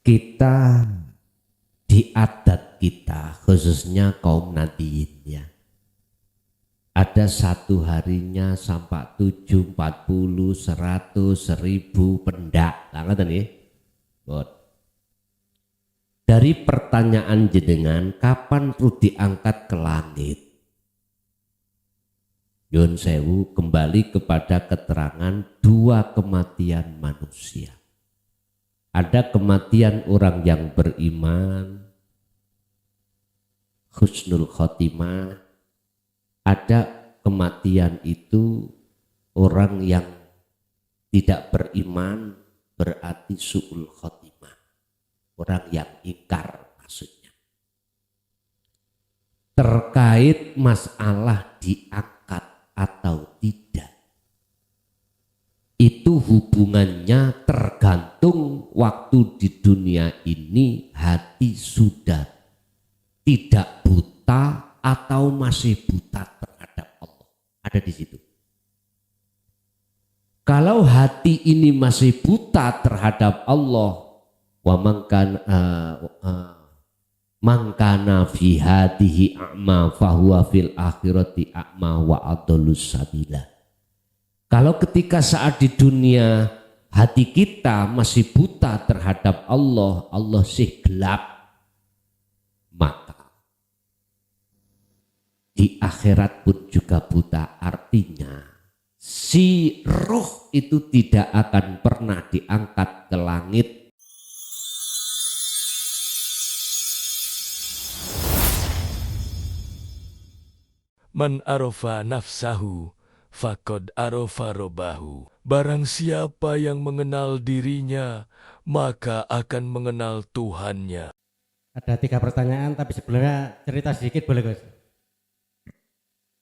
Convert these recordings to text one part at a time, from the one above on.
Kita di adat kita, khususnya kaum Nadiyin ya, ada satu harinya sampai 7, 40, 100, 1000 pendak. Ngerti nih? Dari pertanyaan jenengan, kapan perlu diangkat ke langit? Yun sewu, kembali kepada keterangan dua kematian manusia. Ada kematian orang yang beriman, husnul khotimah. Ada kematian itu orang yang tidak beriman, berarti su'ul khotimah. Orang yang ingkar maksudnya. Terkait masalah diangkat atau tidak, itu hubungannya tergantung waktu di dunia ini hati sudah tidak buta atau masih buta terhadap Allah. Ada di situ. Kalau hati ini masih buta terhadap Allah, wa mangkana fi hadihi a'ma fahuwa fil akhirati a'ma wa adallus sabila. Kalau ketika saat di dunia hati kita masih buta terhadap Allah, Allah sih gelap, maka di akhirat pun juga buta. Artinya si roh itu tidak akan pernah diangkat ke langit. Man arofa nafsahu faqad arofa robbahu. Barang siapa yang mengenal dirinya, maka akan mengenal Tuhannya. Ada 3 pertanyaan, tapi sebelumnya cerita sedikit boleh Gus?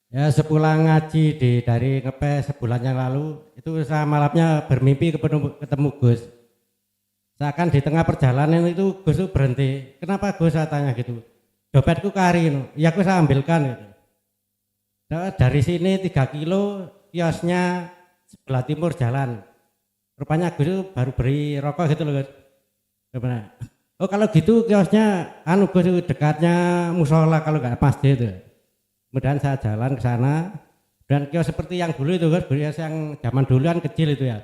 Ya, sepulang ngaji dari ngepes sebulan yang lalu, itu saya malamnya bermimpi ketemu Gus. Seakan di tengah perjalanan itu Gus itu berhenti. Kenapa Gus, saya tanya gitu. Dompetku kari, ya Gus saya ambilkan gitu. Dari sini 3 kilo kiosnya sebelah timur jalan. Rupanya Gus itu baru beri rokok gitu loh Gus. Oh kalau gitu kiosnya Gus itu dekatnya musola kalau nggak masjid itu. Kemudian saya jalan ke sana dan kios seperti yang dulu itu Gus, kios yang zaman dulu kan kecil itu ya.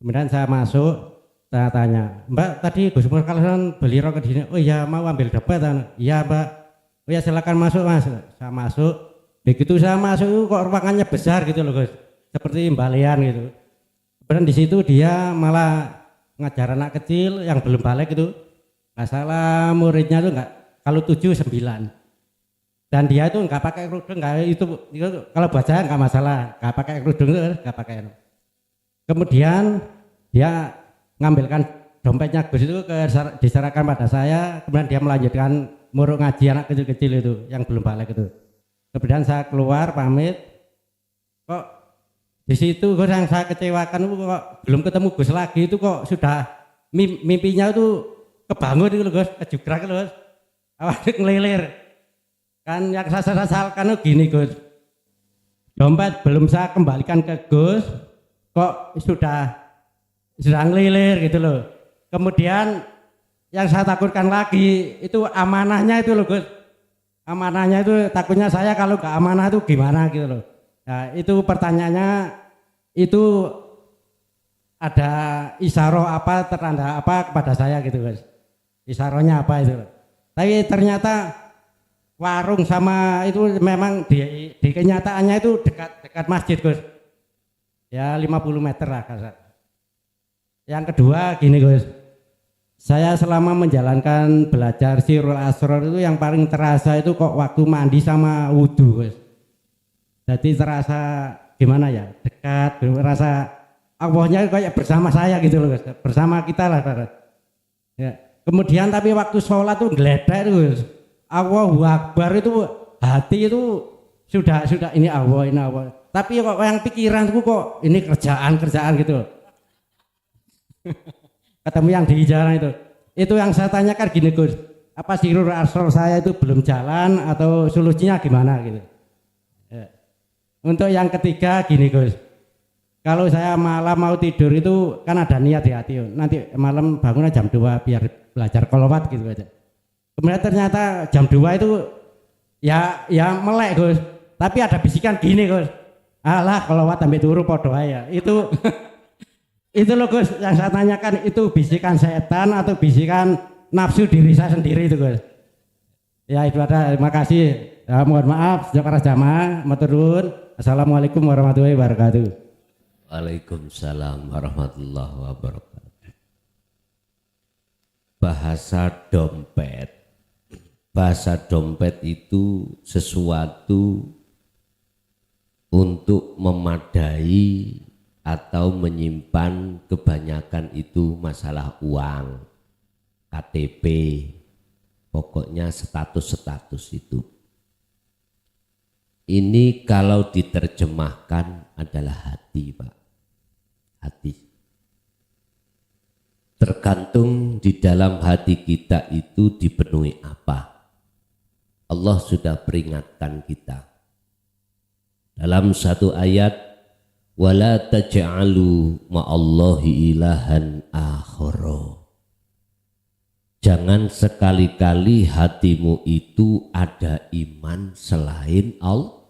Kemudian saya masuk, saya tanya, Mbak tadi Gus kalian beli rokok di sini? Oh iya mau ambil dompet? Iya Mbak. Oh ya silakan masuk Mas. Saya masuk. Begitu saya masuk kok ruangannya besar gitu loh Gus, seperti imbalian gitu. Kemudian di situ dia malah ngajar anak kecil yang belum balik itu, nggak salah muridnya tuh nggak, kalau 7, 9. Dan dia itu nggak pakai kerudung, nggak itu kalau baca nggak masalah, nggak pakai kerudung itu nggak pakai. Kemudian dia ngambilkan dompetnya Gus itu diserahkan pada saya, kemudian dia melanjutkan muruk ngaji anak kecil-kecil itu yang belum balik itu. Kemudian saya keluar pamit, kok di situ Gus yang saya kecewakan kok belum ketemu Gus lagi itu kok sudah mimpinya itu kebangun itu Gus, kejugrak itu Gus, awalnya ngelilir. Kan yang saya sesalkan itu gini Gus, dompet belum saya kembalikan ke Gus, kok sudah ngelilir gitu loh. Kemudian yang saya takutkan lagi itu amanahnya itu loh Gus. Amanahnya itu takutnya saya kalau nggak amanah itu gimana gitu loh. Nah itu pertanyaannya, itu ada isyarah apa, tertanda apa kepada saya gitu Gus. Isyarahnya apa itu. Tapi ternyata warung sama itu memang di kenyataannya itu dekat masjid Gus. Ya 50 meter lah kasar. Yang kedua gini Gus. Saya selama menjalankan belajar Sirul Asrar itu yang paling terasa itu kok waktu mandi sama wudhu Gus. Jadi terasa gimana ya, dekat, terasa Allahnya kayak bersama saya gitu loh Gus, bersama kita lah. Ya. Kemudian tapi waktu sholat tuh geledak itu Gus, Allahu Akbar itu hati itu sudah ini Allah. Tapi kok yang pikiran itu kok ini kerjaan gitu. Ketemu yang di jalan itu yang saya tanyakan gini Gus, apa Sirul Asrar saya itu belum jalan atau solusinya gimana gitu ya. Untuk yang ketiga gini Gus, kalau saya malam mau tidur itu kan ada niat di hati, nanti malam bangunnya jam 2 biar belajar kolowat gitu aja. Kemudian ternyata jam 2 itu ya melek Gus, tapi ada bisikan gini Gus, alah kolowat sampai turu podo ya itu itu loh Gus yang saya tanyakan, itu bisikan setan atau bisikan nafsu diri saya sendiri itu Gus. Ya itu ada, terima kasih. Ya, mohon maaf para jamaah, maturun. Assalamualaikum warahmatullahi wabarakatuh. Waalaikumsalam warahmatullahi wabarakatuh. Bahasa dompet. Bahasa dompet itu sesuatu untuk memadai atau menyimpan, kebanyakan itu masalah uang, KTP, pokoknya status-status itu. Ini kalau diterjemahkan adalah hati, Pak. Hati. Tergantung di dalam hati kita itu dipenuhi apa. Allah sudah peringatkan kita. Dalam satu ayat, wala taj'alu ma'allahi ilahan akhara. Jangan sekali-kali hatimu itu ada iman selain Allah.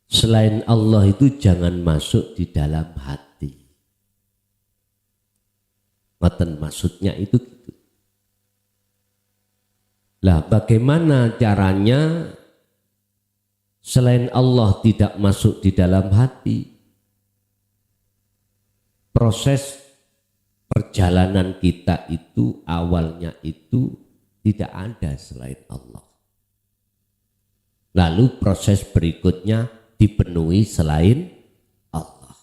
Selain Allah itu jangan masuk di dalam hati. Ngoten maksudnya itu gitu. Lah bagaimana caranya selain Allah tidak masuk di dalam hati? Proses perjalanan kita itu awalnya itu tidak ada selain Allah. Lalu proses berikutnya dipenuhi selain Allah.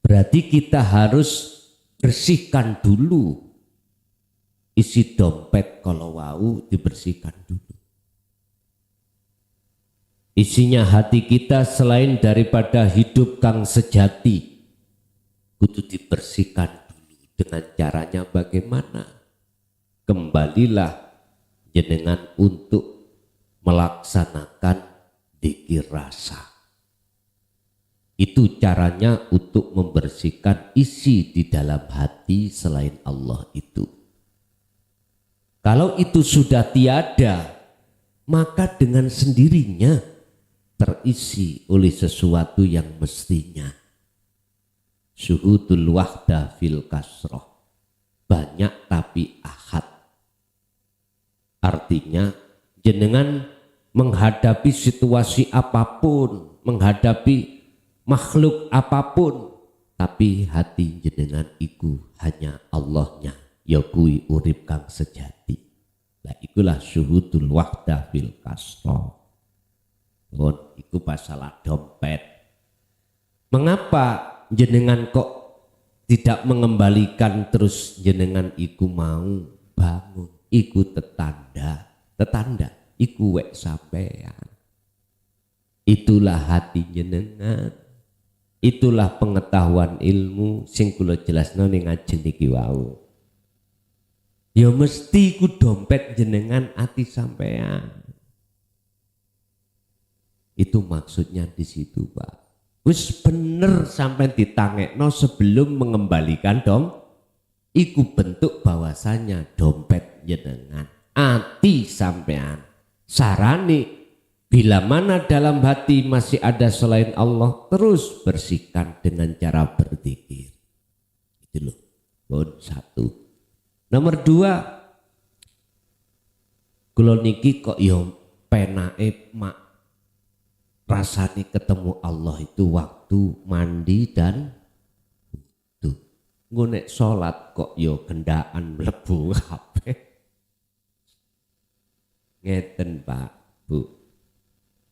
Berarti kita harus bersihkan dulu isi dompet, kalau wau dibersihkan dulu. Isinya hati kita selain daripada hidup kang sejati, kudu dibersihkan dulu. Dengan caranya bagaimana? Kembalilah jenengan untuk melaksanakan dzikir rasa. Itu caranya untuk membersihkan isi di dalam hati selain Allah itu. Kalau itu sudah tiada, maka dengan sendirinya terisi oleh sesuatu yang mestinya. Syuhudul wahda fil kasroh. Banyak tapi ahad. Artinya jenengan menghadapi situasi apapun, menghadapi makhluk apapun, tapi hati jenengan iku hanya Allahnya, ya kuwi urip kang sejati. Lah ikulah syuhudul wahda fil kasroh. Iku masalah dompet. Mengapa jenengan kok tidak mengembalikan terus jenengan iku mau bangun? Iku tetanda. Iku wek sampean. Itulah hati jenengan. Itulah pengetahuan ilmu sing kula jelasno ning ngajeng iki wau. Ya mesti ku dompet jenengan ati sampean. Itu maksudnya di situ, Pak. Wis bener sampean ditangekno sebelum mengembalikan dong. Iku bentuk bahwasanya dompet jenengan ati sampean. Sarani bila mana dalam hati masih ada selain Allah, terus bersihkan dengan cara berzikir. Itu loh. Satu. Nomor dua, kula niki kok yo penake mak rasane ketemu Allah itu waktu mandi dan wudu. Ngonek salat kok yo gendaan mlebu kabeh. Ngeten Pak, Bu.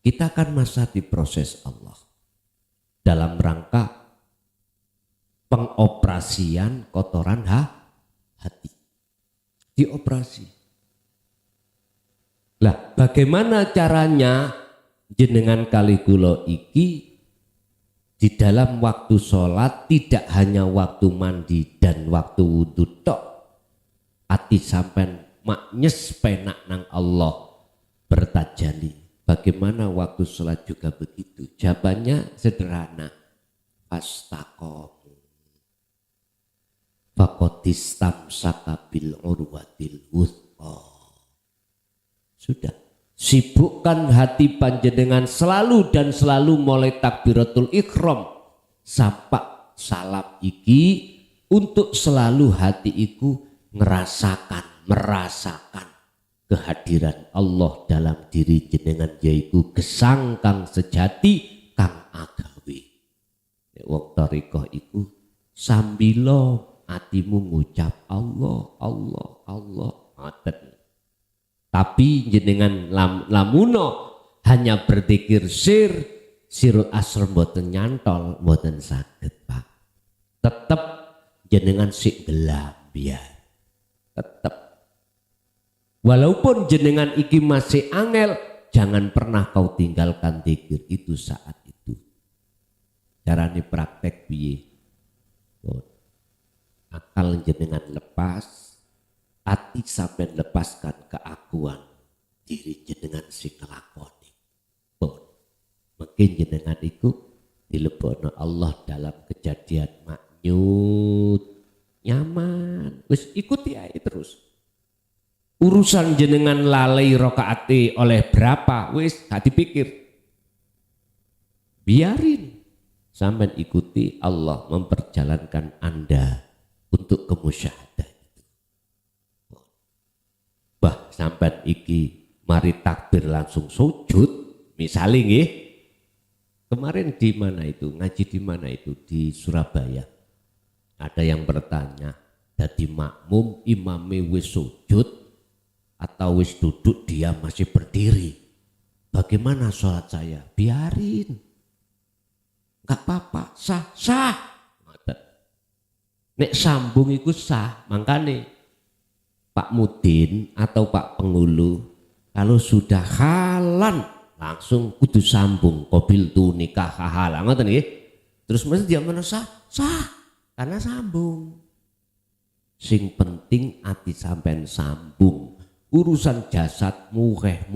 Kita kan masa diproses Allah dalam rangka pengoperasian kotoran hati. Dioperasi. Lah bagaimana caranya jenengan kali kula iki di dalam waktu sholat tidak hanya waktu mandi dan waktu wudhu tok, ati sampean maknyes penak nang Allah bertajali bagaimana waktu sholat juga begitu? Jawabannya sederhana. Fastaqomu faqadistamsaka bil urwatil wuthqa. Sudah. Sibukkan hati panjenengan selalu dan selalu mulai takbiratul ihram sampai salam iki untuk selalu hati iku merasakan kehadiran Allah dalam diri jenengan, yaitu gesang kang sejati kang agawe. Wong thariqah iku sambilo atimu ngucap Allah Allah Allah ngoten. Tapi jenengan lamuno hanya berzikir sirul asr mboten nyantol, mboten saged Pak. Tetep jenengan sik gelam biar. Tetep. Walaupun jenengan iki masih angel, jangan pernah kau tinggalkan zikir itu saat itu. Carane praktek piye? Akal jenengan lepas, hati sampai lepaskan keakuan diri jenengan sing nglakoni. Mungkin jenengan iku dilebono Allah dalam kejadian maknyut, nyaman, wis ikuti aja terus. Urusan jenengan lalai rokaate oleh berapa, wis gak dipikir. Biarin sampai ikuti Allah memperjalankan Anda untuk kemusyahadah itu. Bah sampai iki mari takbir langsung sujud, misalnya nggih. Kemarin di mana itu? Ngaji di mana itu? Di Surabaya. Ada yang bertanya, jadi makmum imame wis sujud atau wis duduk dia masih berdiri. Bagaimana sholat saya? Biarin. Enggak apa-apa, sah. Nek sambung itu sah, makanya Pak Mudin atau Pak Pengulu kalau sudah halan langsung kudu sambung qabil tu nikah halan ngoten nggih. Terus mesti dia mana sah karena sambung. Sing penting ati sampean sambung. Urusan jasad mukeh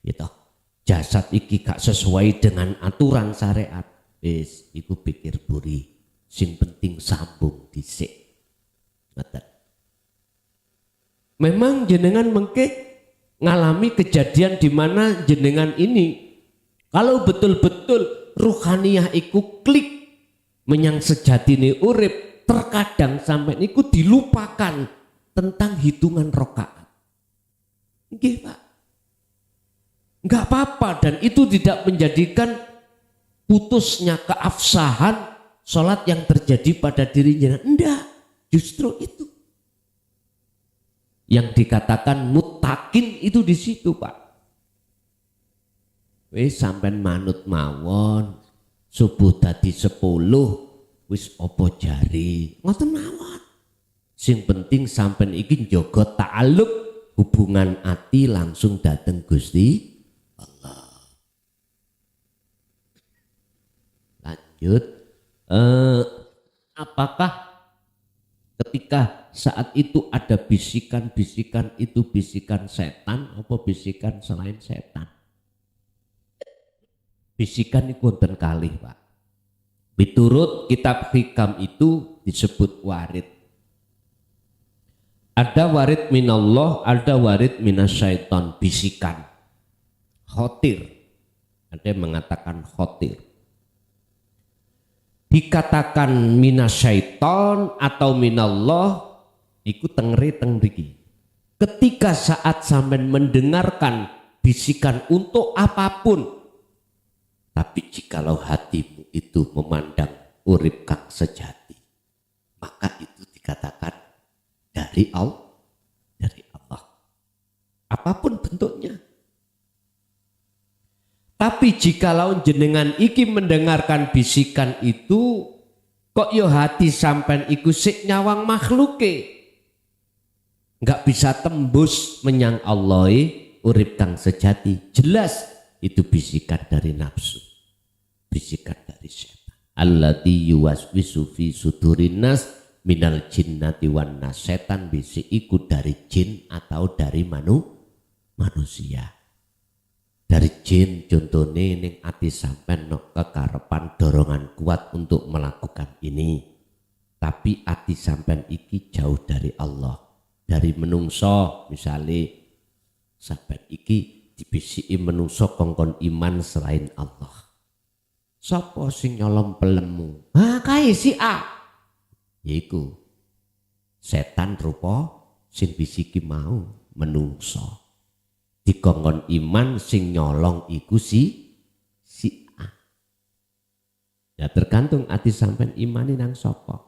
gitu. Jasad iki gak sesuai dengan aturan syariat. Wis iku pikir buri. Sing penting sambung dhisik. Memang jenengan mengke ngalami kejadian di mana jenengan ini kalau betul-betul ruhaniyah iku klik menyang sejatine urip, terkadang sampai niku dilupakan tentang hitungan rakaat. Nggih Pak. Enggak apa-apa dan itu tidak menjadikan putusnya keabsahan sholat yang terjadi pada dirinya. Enggak, justru itu. Yang dikatakan muttaqin itu di situ Pak. Wis sampean manut mawon, subuh tadi 10, wis opo jari, ngoten mawon. Sing penting sampean iki njaga ta'alluq hubungan ati langsung dateng Gusti Allah. Lanjut. Apakah ketika saat itu ada bisikan-bisikan itu bisikan setan apa bisikan selain setan? Bisikan itu wonten kalih Pak. Miturut kitab hikam itu disebut warid. Ada warid minallah, ada warid minasyaiton, bisikan. Khotir. Ada yang mengatakan khotir. Dikatakan minasyaiton atau minallah iku tengri tengriki. Ketika saat sampean mendengarkan bisikan untuk apapun, tapi jikalau hatimu itu memandang urip kang sejati, maka itu dikatakan dari Allah. Apapun bentuknya. Tapi jikalau jenengan iki mendengarkan bisikan itu, kok yo hati sampean iku sik nyawang makhluke, nggak bisa tembus menyang Allah urip kang sejati. Jelas itu bisikan dari nafsu, bisikan dari setan. Allati yuwaswisu fi sudurin nas minal jinnati wan nas. Setan bisik iku dari jin atau dari manusia. dari jin contohnya ning ati sampean no kekarepan dorongan kuat untuk melakukan ini, tapi ati sampean iki jauh dari Allah, dari menungso. Misalnya sampean iki dibisiki menungso kongkon iman selain Allah, sapa sing nyolong pelemu? Kae si A, yaiku setan rupa sing bisiki mau menungso. Dikongkon iman sing nyolong iku si A. Ya tergantung ati sampean imani nang sapa,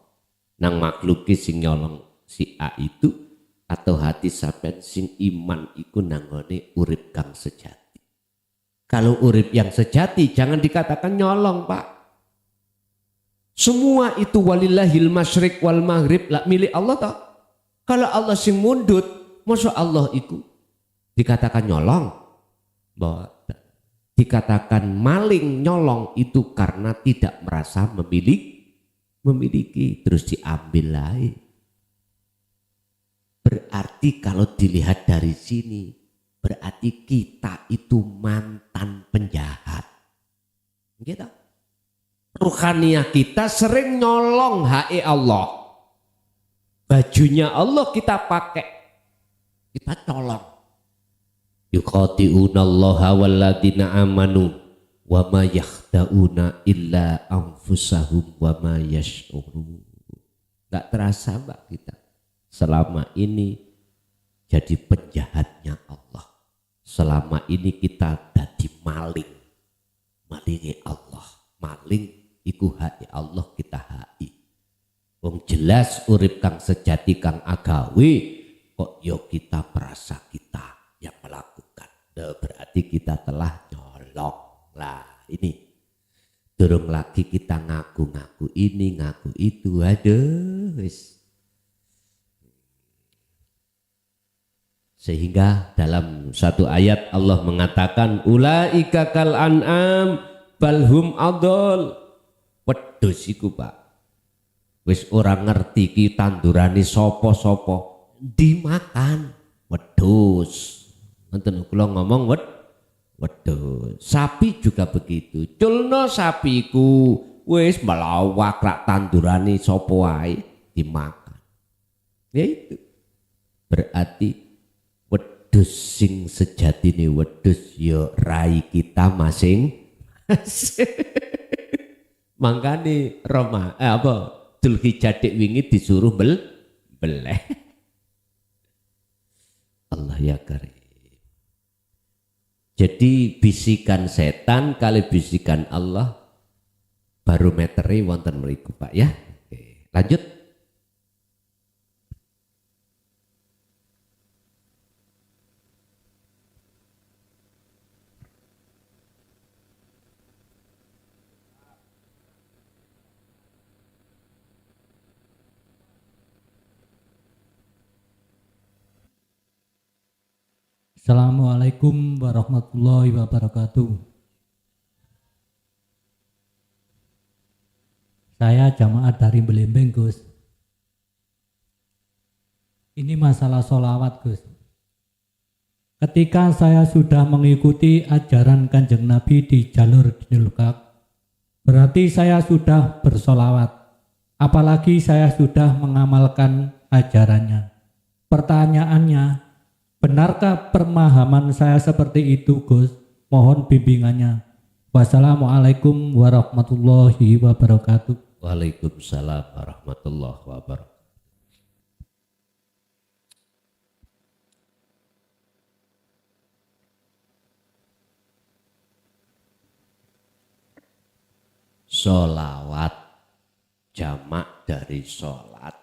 nang makhluki sing nyolong si A itu, atau hati sampean sing iman iku nanggone urip kang sejati. Kalau urip yang sejati jangan dikatakan nyolong, Pak. Semua itu walillahil masyriq wal maghrib, lah milik Allah toh. Kalau Allah sing mundut, masa Allah iku dikatakan nyolong? Bahwa dikatakan maling nyolong itu karena tidak merasa memiliki terus diambil lagi. Berarti kalau dilihat dari sini, berarti kita itu mantan penjahat. Gitu. Ruhaniyah kita sering nyolong hae Allah. Bajunya Allah kita pakai, kita colong. Yuqati'una allaha walladzina amanu wa ma yakhda'una illa anfusahum wa ma yash'urun. Gak terasa Mbak kita selama ini jadi penjahatnya Allah. Selama ini kita jadi malingi Allah. Maling iku hak Allah, kita haki. Wong jelas urip kang sejati kang agawe kok yo kita merasa kita yang melakukan. Berarti kita telah nyolong. Lah ini durung lagi kita ngaku-ngaku ini ngaku itu, aduh wis. Sehingga dalam satu ayat Allah mengatakan ulaika kal an'am balhum adol. Wedhus iku Pak, wis ora ngerti ki tandurane sapa-sapa dimakan. Wedhus nonton kula ngomong wedhus. Sapi juga begitu, culno sapiku wis melawak rak tandurane sapa wae dimakan. Ya itu berarti wedhus sing sejatine wedhus ya rai kita masing. Mangkane Dzulhijjah wingi disuruh beleh. Allah ya karim. Jadi bisikan setan kali bisikan Allah barometeri wonten mriku Pak ya. Oke, lanjut. Assalamualaikum warahmatullahi wabarakatuh. Saya jamaah dari Belembeng, Gus. Ini masalah sholawat, Gus. Ketika saya sudah mengikuti ajaran Kanjeng Nabi di jalur Dinulkak, berarti saya sudah bersolawat. Apalagi saya sudah mengamalkan ajarannya. Pertanyaannya, benarkah pemahaman saya seperti itu, Gus? Mohon bimbingannya. Wassalamualaikum warahmatullahi wabarakatuh. Waalaikumsalam warahmatullahi wabarakatuh. Sholawat jamak dari sholat.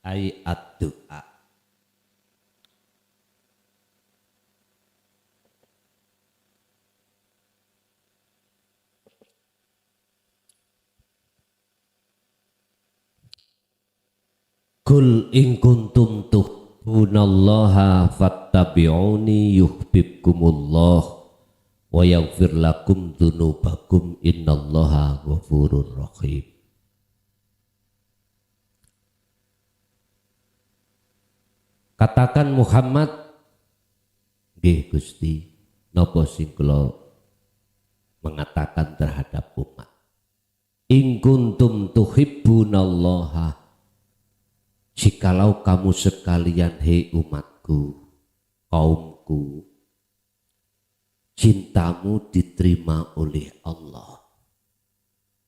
Ayat doa. Kul in kuntum tuhibbunallaha fattabi'uni yuhibbukumullah wa yaghfir lakum dzunubakum innallaha ghafurur rahim. Katakan Muhammad, nggih Gusti, napa sing kula mengatakan terhadap umat. In kuntum tuhibbunallaha, jikalau kamu sekalian hei umatku, kaumku, cintamu diterima oleh Allah,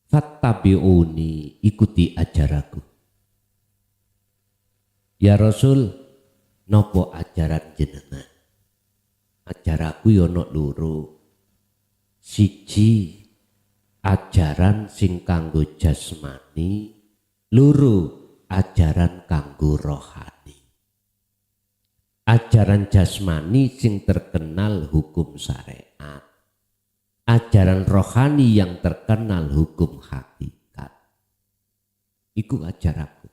fattabi'uni, ikuti ajaranku. Ya Rasul, nopo ajaran jenengan? Ajaraku yono loro. Siji, ajaran sing kanggo jasmani, loro ajaran kanggo rohani. Ajaran jasmani sing terkenal hukum syariat, ajaran rohani yang terkenal hukum hakikat. Iku ajaranku.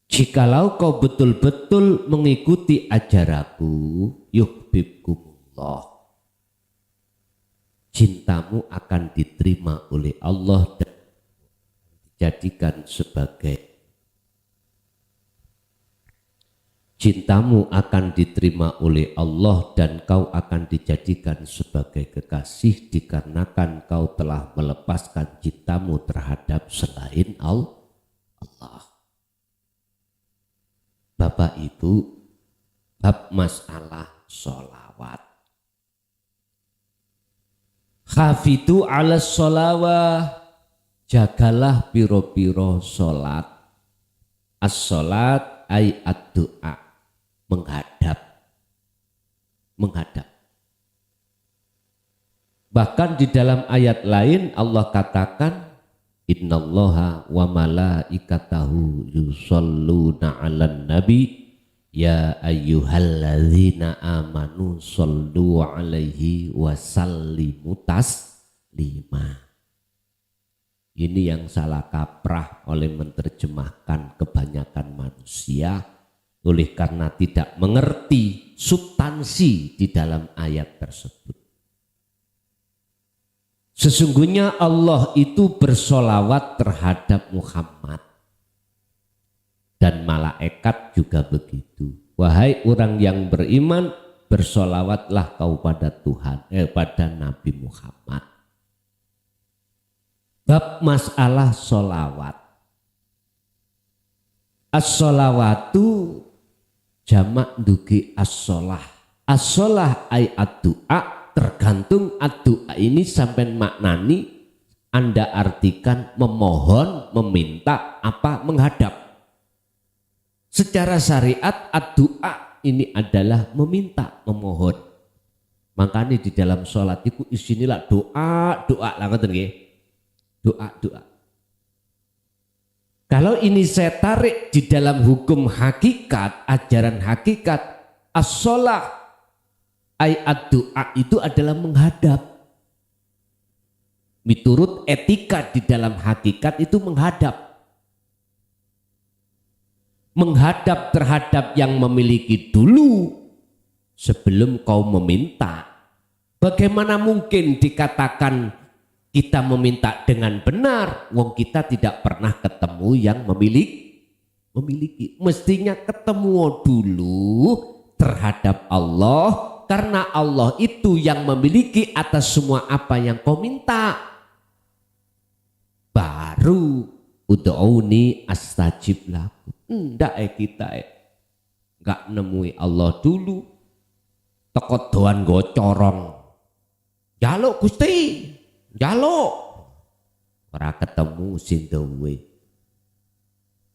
Jikalau kau betul-betul mengikuti ajaranku, yuhibbukumullah, cintamu akan diterima oleh Allah dan dijadikan sebagai cintamu akan diterima oleh Allah dan kau akan dijadikan sebagai kekasih dikarenakan kau telah melepaskan cintamu terhadap selain Allah. Bapak Ibu, bab masalah sholawat. Hafidu ala sholawah, jagalah piro-piro sholat. As-sholat ay ad-du'a, menghadap. Bahkan di dalam ayat lain Allah katakan, innallaha wa malaikatahu yusholluna 'alan nabi ya ayyuhalladzina amanu shollu 'alaihi wa sallimu taslima. Ini yang salah kaprah oleh menerjemahkan kebanyakan manusia oleh karena tidak mengerti substansi di dalam ayat tersebut. Sesungguhnya Allah itu bersolawat terhadap Muhammad dan malaikat juga begitu. Wahai orang yang beriman, bersolawatlah kau pada Tuhan, pada Nabi Muhammad. Bab masalah solawat. As-solawatu jamak dugi as-solah. As-solah ay ad-du'a. Tergantung ad-du'a ini sampai maknani, Anda artikan memohon, meminta, apa menghadap. Secara syariat ad-du'a ini adalah meminta, memohon. Makanya di dalam sholat itu isinilah doa lah ngoten nggih. Doa. Kalau ini saya tarik di dalam hukum hakikat, ajaran hakikat, as-sholah ayat doa itu adalah menghadap. Miturut etika di dalam hakikat itu menghadap. Menghadap terhadap yang memiliki dulu sebelum kau meminta. Bagaimana mungkin dikatakan kita meminta dengan benar, wong kita tidak pernah ketemu yang memiliki. Mestinya ketemu dulu terhadap Allah, karena Allah itu yang memiliki atas semua apa yang kau minta. Baru ud'uni astajib lakum. Ndak kita nggak nemui Allah dulu. Tekot doan gocorong. Jaluk Gusti, jaluk. Ora ketemu sing duwe.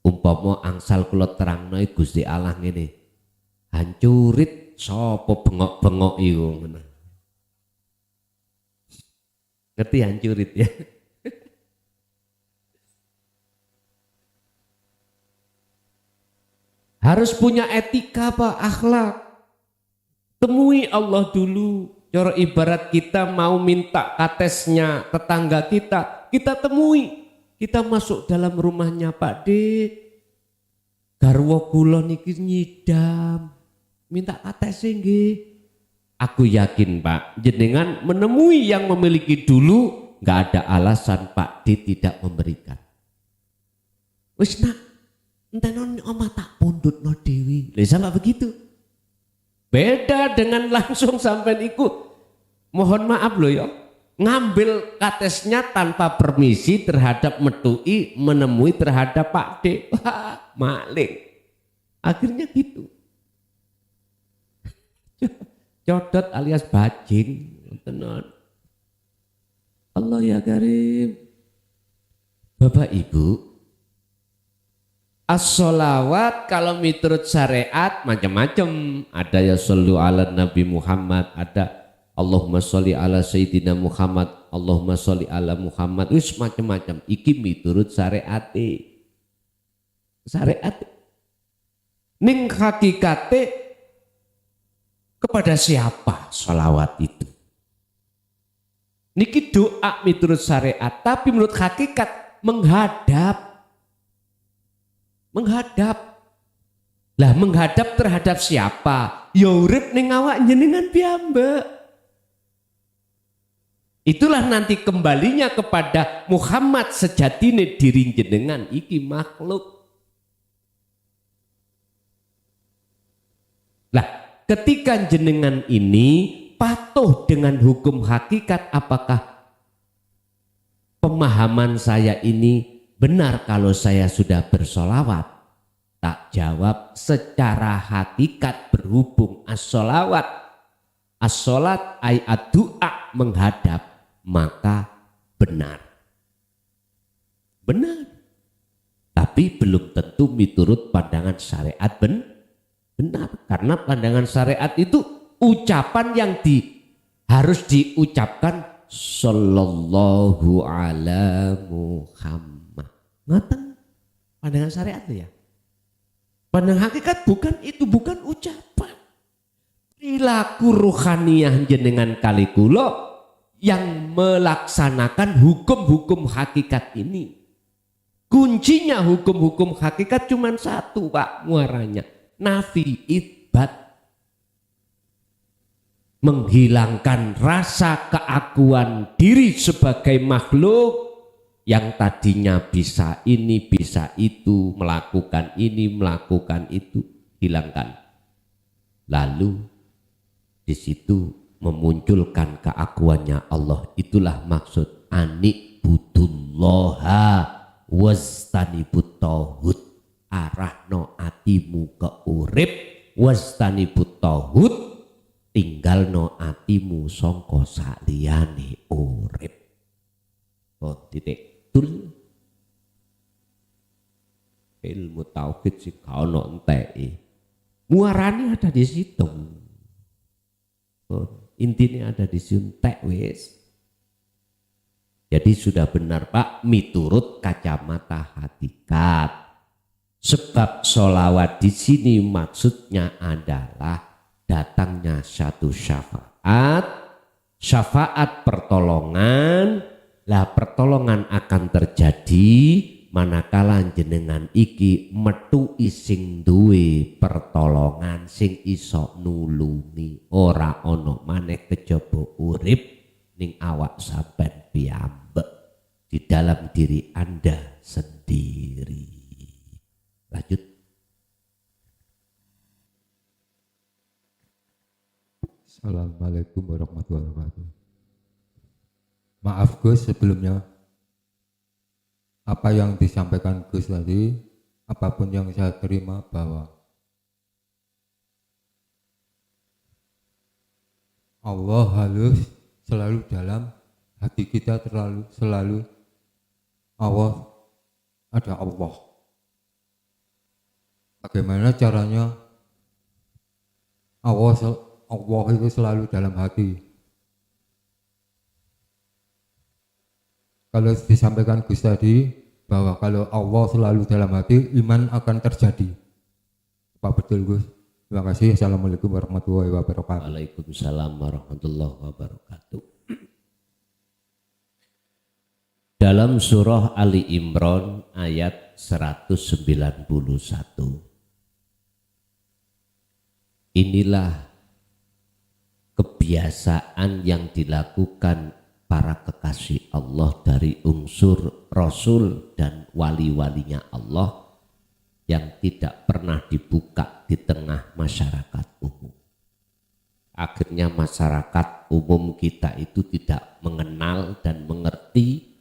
Umpama angsal kula terangno Gusti Allah ngene. Hancurit sopo bengok-bengok iku ngono. Ngerti hancurit ya? Harus punya etika Pak, akhlak. Temui Allah dulu. Cara ibarat kita mau minta katesnya tetangga kita temui. Kita masuk dalam rumahnya Pak D. Garwa kula niki nyidam. Minta kates nggih. Aku yakin Pak, jenengan menemui yang memiliki dulu, nggak ada alasan Pak D tidak memberikan. Wis nak, Enten omah tak pundut no dewi. Lah sama begitu. Beda dengan langsung sampai ikut. Mohon maaf loh ya. Ngambil katesnya tanpa permisi terhadap metui menemui terhadap Pak D. Wah, maling. Akhirnya gitu. Codot alias bajing. Tenan. Allah ya karim. Bapak Ibu, as-sholawat kalau miturut syariat macam-macam. Ada ya shollu ala Nabi Muhammad, ada Allahumma sholli ala Sayyidina Muhammad, Allahumma sholli ala Muhammad, wis macam-macam. Iki miturut syariat. Syariat. Ning hakikate kepada siapa sholawat itu? Niki doa miturut syariat, tapi menurut hakikat menghadap. Lah menghadap terhadap siapa? Ya urip ning awak jenengan piyambak. Itulah nanti kembalinya kepada Muhammad sejatine diri jenengan iki makhluk. Lah ketika jenengan ini patuh dengan hukum hakikat, apakah pemahaman saya ini benar kalau saya sudah bersolawat? Tak jawab secara hakikat berhubung as-solawat, as-solat ay ad-du'a menghadap, maka benar. Benar. Tapi belum tentu miturut pandangan syariat benar. Karena pandangan syariat itu ucapan yang harus diucapkan sallallahu ala Muhammad. Ngoten pandangan syariat itu ya. Pandangan hakikat bukan itu, bukan ucapan. Perilaku ruhaniyah jenengan kali kula yang melaksanakan hukum-hukum hakikat ini. Kuncinya hukum-hukum hakikat cuma satu Pak muaranya. Nafi itsbat. Menghilangkan rasa keakuan diri sebagai makhluk yang tadinya bisa ini, bisa itu, melakukan ini, melakukan itu, hilangkan. Lalu di situ memunculkan keakuannya Allah. Itulah maksud anik budullaha wastanibut tauhid. Arahno atimu ke urip wastanibut tauhid, tinggalno atimu sangka saliyane urip. Oh, titik. Ilmu tauhid sing kaono enteke. Muarane ada di situ. Oh, intinya ada di suntek wis. Jadi sudah benar Pak miturut kacamata hakikat. Sebab sholawat di sini maksudnya adalah datangnya satu syafaat, syafaat pertolongan. Lah pertolongan akan terjadi manakala jenengan iki metu sing duwe pertolongan sing iso nulungi, ora ono maneh kejaba urip ning awak sampean piyambak di dalam diri Anda sendiri. Lanjut. Assalamualaikum warahmatullahi wabarakatuh. Maaf Gus sebelumnya, apa yang disampaikan Gus tadi, apapun yang saya terima bahwa Allah halus selalu dalam hati kita, selalu Allah, ada Allah. Bagaimana caranya Allah itu selalu dalam hati? Kalau disampaikan Gus tadi bahwa kalau Allah selalu dalam hati, iman akan terjadi. Apa betul Gus? Terima kasih. Assalamualaikum warahmatullahi wabarakatuh. Waalaikumsalam warahmatullahi wabarakatuh. Dalam surah Ali Imran ayat 191. Inilah kebiasaan yang dilakukan para kekasih Allah dari unsur Rasul dan wali-walinya Allah yang tidak pernah dibuka di tengah masyarakat umum. Akhirnya masyarakat umum kita itu tidak mengenal dan mengerti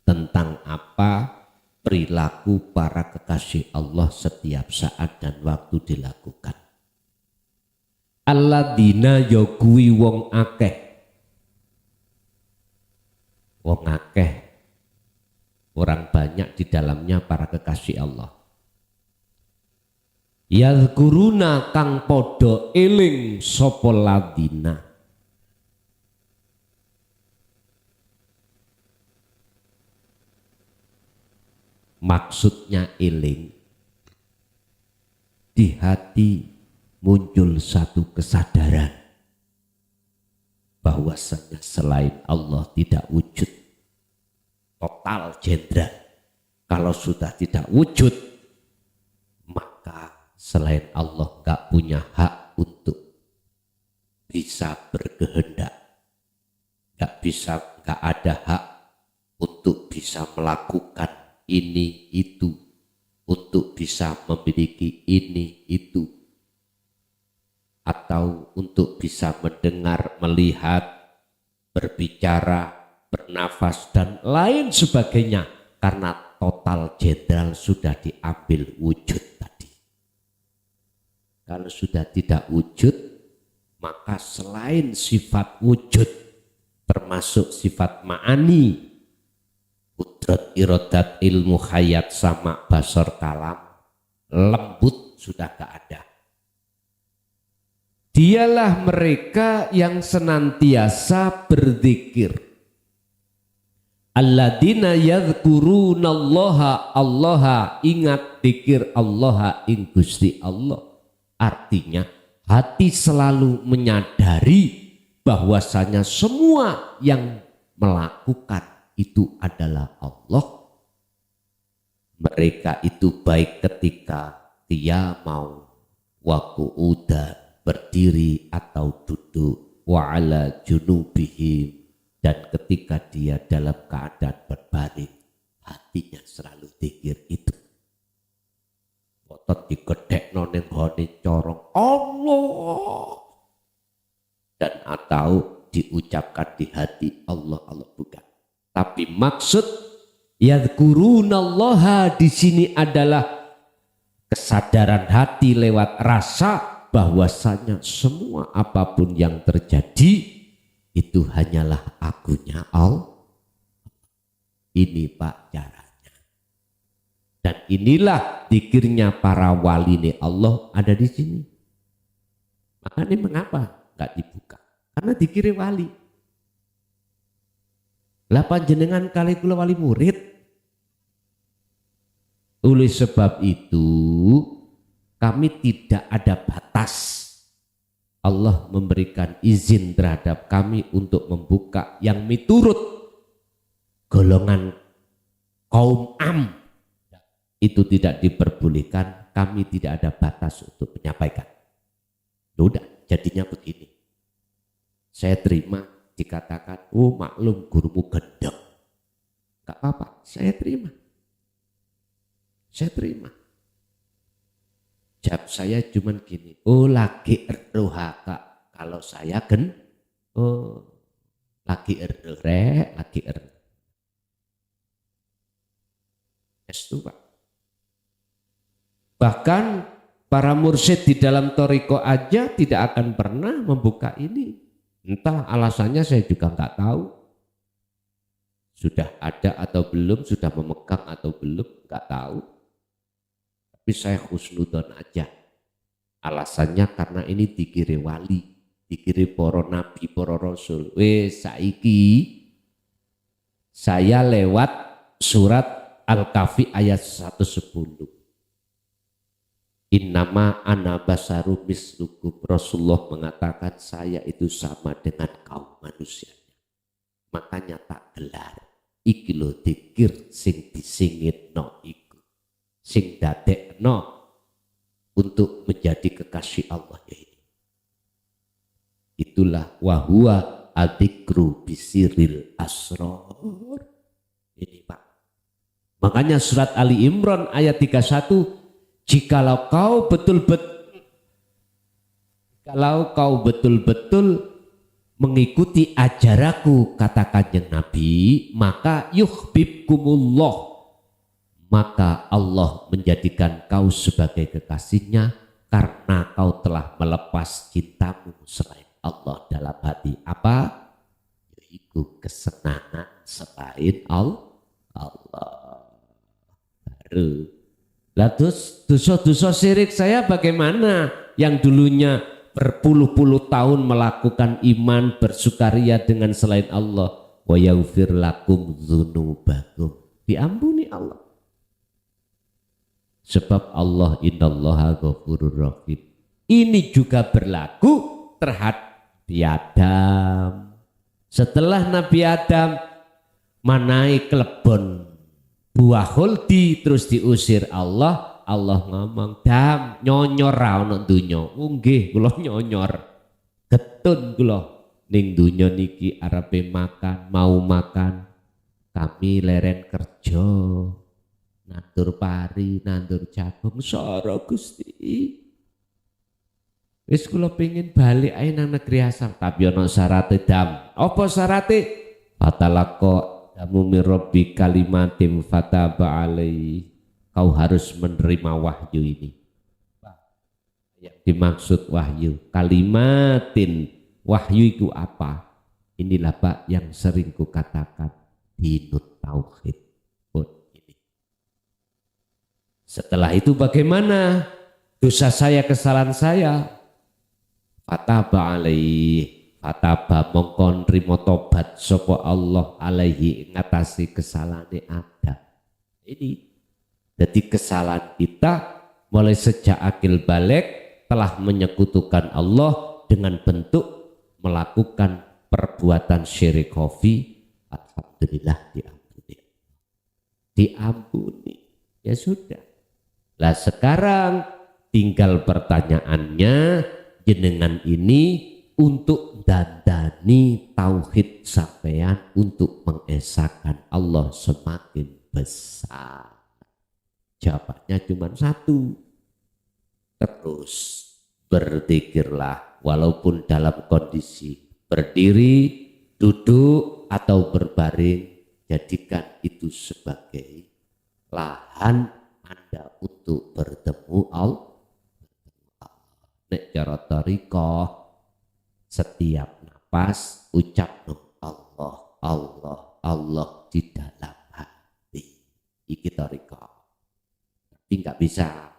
tentang apa perilaku para kekasih Allah setiap saat dan waktu dilakukan. Alladzina yakuwi wong akeh. Wong akeh, orang banyak di dalamnya para kekasih Allah. Yadhkuruna kang podo eling sapa ladina. Maksudnya eling, di hati muncul satu kesadaran bahwasanya selain Allah tidak wujud total jendra. Kalau sudah tidak wujud, maka selain Allah gak punya hak untuk bisa berkehendak, gak ada hak untuk bisa melakukan ini itu, untuk bisa memiliki ini itu, atau untuk bisa mendengar, melihat, berbicara, bernafas dan lain sebagainya, karena total jenderal sudah diambil wujud tadi. Kalau sudah tidak wujud, maka selain sifat wujud termasuk sifat ma'ani, kudrat, irodat, ilmu, hayat, sama, basar, kalam, lembut sudah gak ada. Dialah mereka yang senantiasa berzikir. Alladzina yadhkurunallaha, Allaha, ingat zikir Allaha ing Gusti Allah. Artinya hati selalu menyadari bahwasanya semua yang melakukan itu adalah Allah. Mereka itu baik ketika dia mau waqu'uda, berdiri atau duduk, wa ala junubihim, dan ketika dia dalam keadaan berbaring, hatinya selalu zikir itu. Otot digedhekno ning gone corong Allah, dan atau diucapkan di hati Allah, Allah bukan. Tapi maksud yadhkurunallaha di sini adalah kesadaran hati lewat rasa bahwasanya semua apapun yang terjadi itu hanyalah akunya Allah. Ini Pak caranya. Dan inilah zikirnya para wali nih Allah ada di sini. Makanya mengapa nggak dibuka? Karena zikir wali. Lah panjenengan kali kula wali murid. Oleh sebab itu kami tidak ada batas. Allah memberikan izin terhadap kami untuk membuka yang miturut golongan kaum am. Itu tidak diperbolehkan, kami tidak ada batas untuk menyampaikan. Udah, jadinya begini. Saya terima dikatakan, oh maklum gurumu gendeng. Gak apa-apa, saya terima. Saya terima. Jawab saya cuman gini, oh lagi rohaka. Kalau saya oh lagi lagi itu Pak. Bahkan para mursyid di dalam toriko aja tidak akan pernah membuka ini. Entah alasannya saya juga nggak tahu. Sudah ada atau belum, sudah memegang atau belum, nggak tahu. Tapi saya husnudon aja. Alasannya karena ini dikiri wali, dikiri para nabi, para rasul. Saiki saya lewat surat Al-Kahfi ayat 110. Innama ana basaru mislukum. Rasulullah mengatakan saya itu sama dengan kaum manusianya. Makanya tak gelar. Iki lho dikir sing disingitno iku. Sing dadekno untuk menjadi kekasih Allah ini. Itulah wahwa adzikru bisiril asrar. Ini Pak. Makanya surat Ali Imran ayat 31, Jikalau kau betul-betul mengikuti ajaranku, kata Kanjeng Nabi, maka yuhibbukumullah, maka Allah menjadikan kau sebagai kekasihnya karena kau telah melepas cintamu selain Allah dalam hati. Apa? Yaitu kesenangan selain Allah. Baru. Lah terus dosa-dosa syirik saya bagaimana? Yang dulunya berpuluh-puluh tahun melakukan iman, bersukaria dengan selain Allah. Wa yaghfir lakum dzunubakum. Diampuni Allah. Sebab Allah innallaha ghafurur rahim. Ini juga berlaku terhadap Nabi Adam. Setelah Nabi Adam manai kelebon buah khuldi terus diusir Allah, Allah ngomong, "Dam, nyonyor ra ono donya." Nggih, kula nyonyor. Getun kula ning donya niki arepe makan, mau makan. Kami leren kerja. Nandur pari, nandur jagung, soro Gusti. Wis kula pengin balik ae nang negeri asal, tapi ana syarate, Dam. Apa syarate? Fatalaqqa Damu mirrobi kalimatim fataba alaihi. Kau harus menerima wahyu ini. Yang dimaksud wahyu kalimatin, wahyu itu apa? Inilah Pak yang sering ku katakan, dinut tauhid. Ini. Setelah itu bagaimana? Dosa saya, kesalahan saya. Fataba alaihi. Fataba mongkon rimo tobat sopo Allah alaihi ngatasi kesalahan ada. Ini jadi kesalahan kita mulai sejak akil balik telah menyekutukan Allah dengan bentuk melakukan perbuatan syirik khafi. Alhamdulillah diampuni. Diampuni. Ya sudah. Lah sekarang tinggal pertanyaannya, jenengan ini untuk dandani tauhid sampean untuk mengesahkan Allah semakin besar. Jawabannya cuma satu. Terus berzikirlah walaupun dalam kondisi berdiri, duduk atau berbaring, jadikan itu sebagai lahan Anda untuk bertemu Allah. Nek cara thariqah setiap napas ucap Allah, Allah, Allah di dalam hati. Iki thariqah. Tapi nggak bisa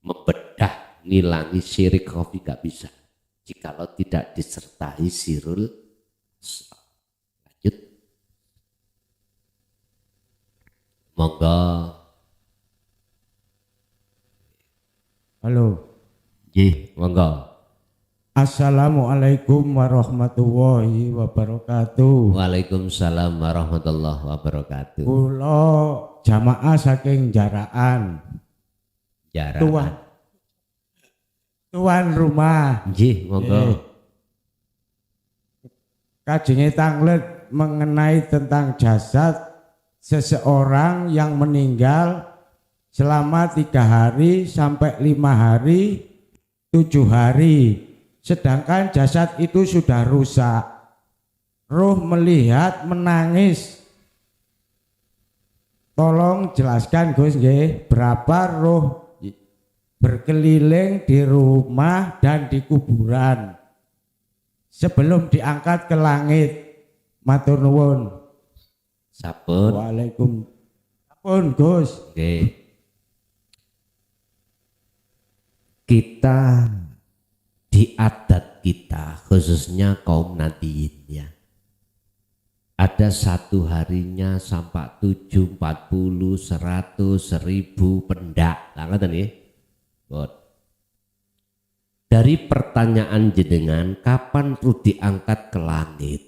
membedah, ngilangi syirik khafi, nggak bisa. Jikalau tidak disertai sirul. Lanjut. Monggo. Halo. Nggih, monggo. Assalamualaikum warahmatullahi wabarakatuh. Waalaikumsalam warahmatullahi wabarakatuh. Kula jamaah saking Jaraan. Tuan rumah. Nggih, monggo. Kajenge tanglet mengenai tentang jasad seseorang yang meninggal selama 3 hari sampai 5 hari, 7 hari. Sedangkan jasad itu sudah rusak. Roh melihat, menangis. Tolong jelaskan Gus nggih, berapa roh berkeliling di rumah dan di kuburan sebelum diangkat ke langit. Matur nuwun. Sampun. Waalaikumsalam Gus. Oke. Kita di adat kita khususnya kaum Nadiyin ya, ada 1 harinya sampai 7, 40, 100, 1000 pendak. Ngoten nggih. Dari pertanyaan jenengan kapan ruh diangkat ke langit?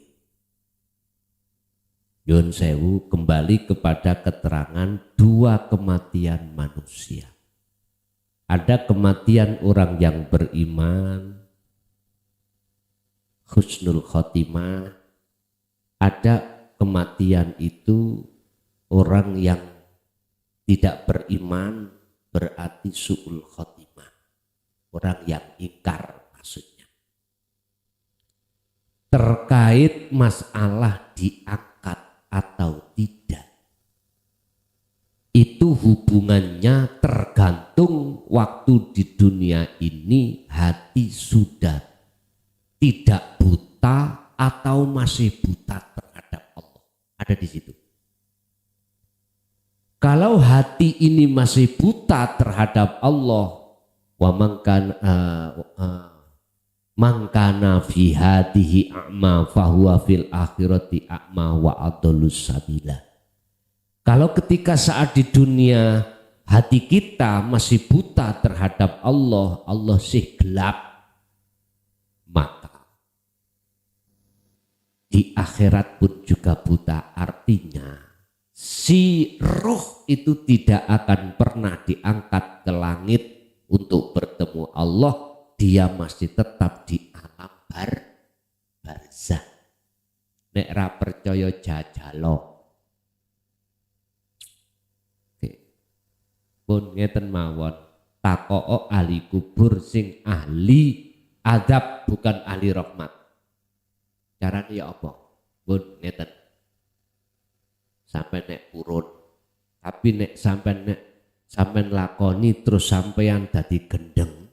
Yun sewu kembali kepada keterangan 2 kematian manusia. Ada kematian orang yang beriman, husnul khotimah. Ada kematian itu orang yang tidak beriman, berarti su'ul khotimah, orang yang ingkar maksudnya. Terkait masalah diangkat atau tidak, itu hubungannya tergantung waktu di dunia ini hati sudah tidak buta atau masih buta terhadap Allah. Ada di situ. Kalau hati ini masih buta terhadap Allah, wa mangkana fi hatihi a'ma fahuwa fil akhirati a'ma wa adallus sabila. Kalau ketika saat di dunia hati kita masih buta terhadap Allah, Allah sih gelap, maka di akhirat pun juga buta. Artinya si roh itu tidak akan pernah diangkat ke langit untuk bertemu Allah, dia masih tetap di alam barzah. Nek ra percaya jajalo. Oke. Pun ngeten mawon, takoo ahli kubur sing ahli adab bukan ahli rahmat. Caranya ya apa? Pun ngeten. Sampai nek purun, tapi nek sampai lakoni terus sampean dadi gendeng.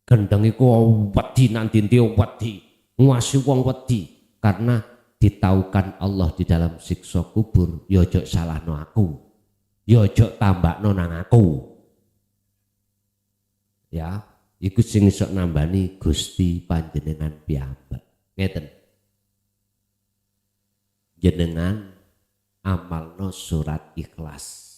Gendeng iku wedi nanti wedi, nguasi wong wedi karena ditaukan Allah di dalam siksa kubur. Ya ojo salahno aku, ya ojo tambakno nang aku. Ya, iku sing iso nambani Gusti panjenengan piyambak. Ngeten. Jenengan amalno surat Ikhlas.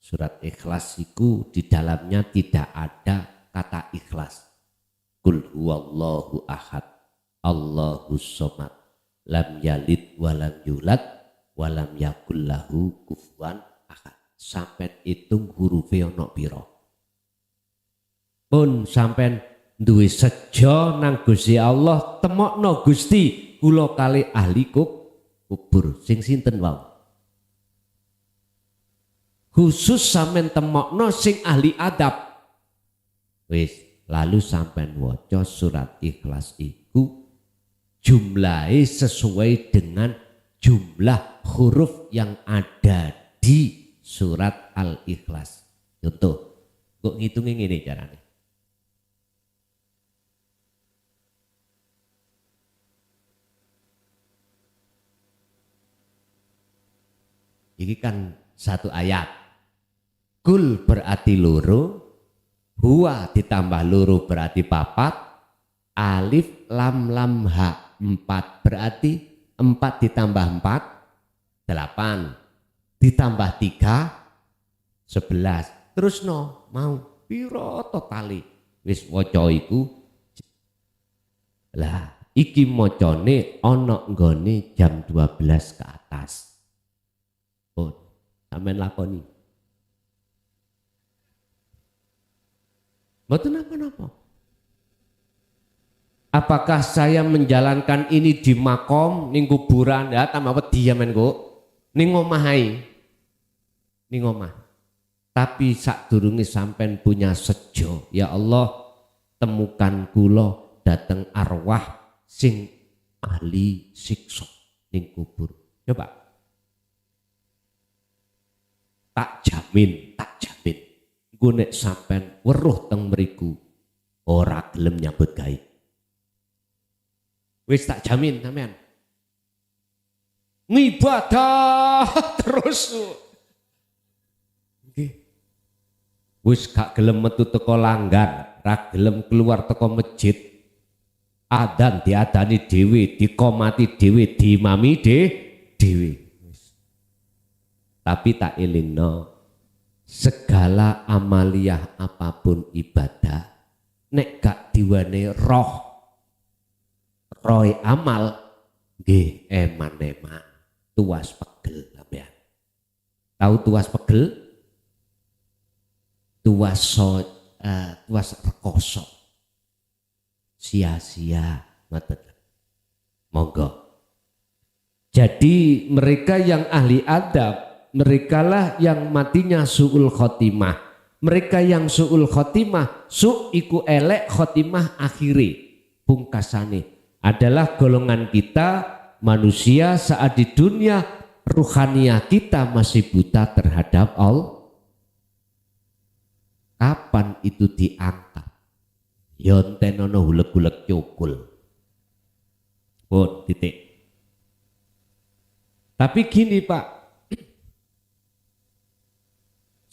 Surat Ikhlas itu di dalamnya tidak ada kata ikhlas. Qul huwallahu ahad, Allahus somad, lam yalid walam yulad walam yakul lahu kufuwan ahad. Sampai hitung hurufnya ono piro. Pun sampai duwe sejo nang Gusti Allah, temokno Gusti kula kali ahli kubur sing sinten wae. Khusus sampean temokno sing ahli adab. Wis, lalu sampean waca surat Ikhlas iku jumlahe sesuai dengan jumlah huruf yang ada di surat Al-Ikhlas. Contoh, kok ngitungin ngene carane. Ini kan satu ayat. Kul berarti loro, huwa ditambah loro berarti papat, alif lam lam ha 4 berarti 4 ditambah 4 8 ditambah 3 11. Terus no mau piro totali wis waca iku. Lah iki macane ana nggone jam 12 ke atas. Oh, sampean lakoni. Mboten napa-napa. Apakah saya menjalankan ini di makom, ning kuburan, ya tambah wedi ya men kok. Ning omah ae. Ning omah. Tapi sadurunge sampean punya sejo, ya Allah, temukan kula dateng arwah sing ahli siksa ning kubur. Coba. Tak jamin. Gue nek sampean weruh teng mriku ora gelem nyambut gawe. Wis tak jamin sampean. Ngibadah terus. Nggih. Wis gak gelem metu teko langgar, ra gelem keluar teko masjid. Adzan diadani dhewe, dikomati dhewe, diimami dhewe. Tapi tak elingno. Segala amaliyah apapun ibadah nek gak diwane roh amal nggih eman-eman tuas pegel sampean. Tahu tuas pegel? Tuas rekoso. Sia-sia mboten. Monggo. Jadi mereka yang ahli adab, merekalah yang matinya su'ul khotimah. Mereka yang su'ul khotimah, su' iku elek, khotimah akhiri, pungkasane. Adalah golongan kita manusia saat di dunia ruhaniyah kita masih buta terhadap Allah. Kapan itu diangkat? Yontenono hulek-hulek cukul. Pun titik. Tapi gini Pak,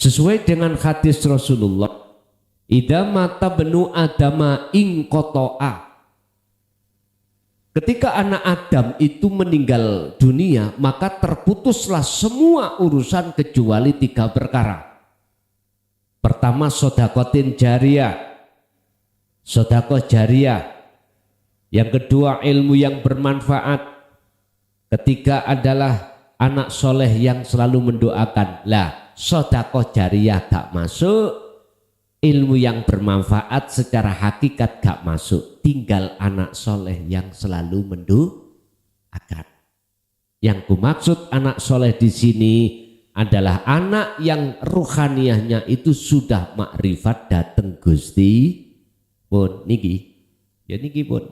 sesuai dengan hadis Rasulullah, idza mata benu adama ing kotoa. Ketika anak Adam itu meninggal dunia, maka terputuslah semua urusan kecuali 3 perkara. Pertama, sodakotin jariyah, sodakoh jariyah. Yang kedua, ilmu yang bermanfaat. Ketiga adalah anak soleh yang selalu mendoakan. Lah, sodakoh jariyah gak masuk, ilmu yang bermanfaat secara hakikat gak masuk, tinggal anak soleh yang selalu mendoakan. Yang kumaksud anak soleh di sini adalah anak yang ruhaniyahnya itu sudah makrifat dateng Gusti pun niki, ya niki pun.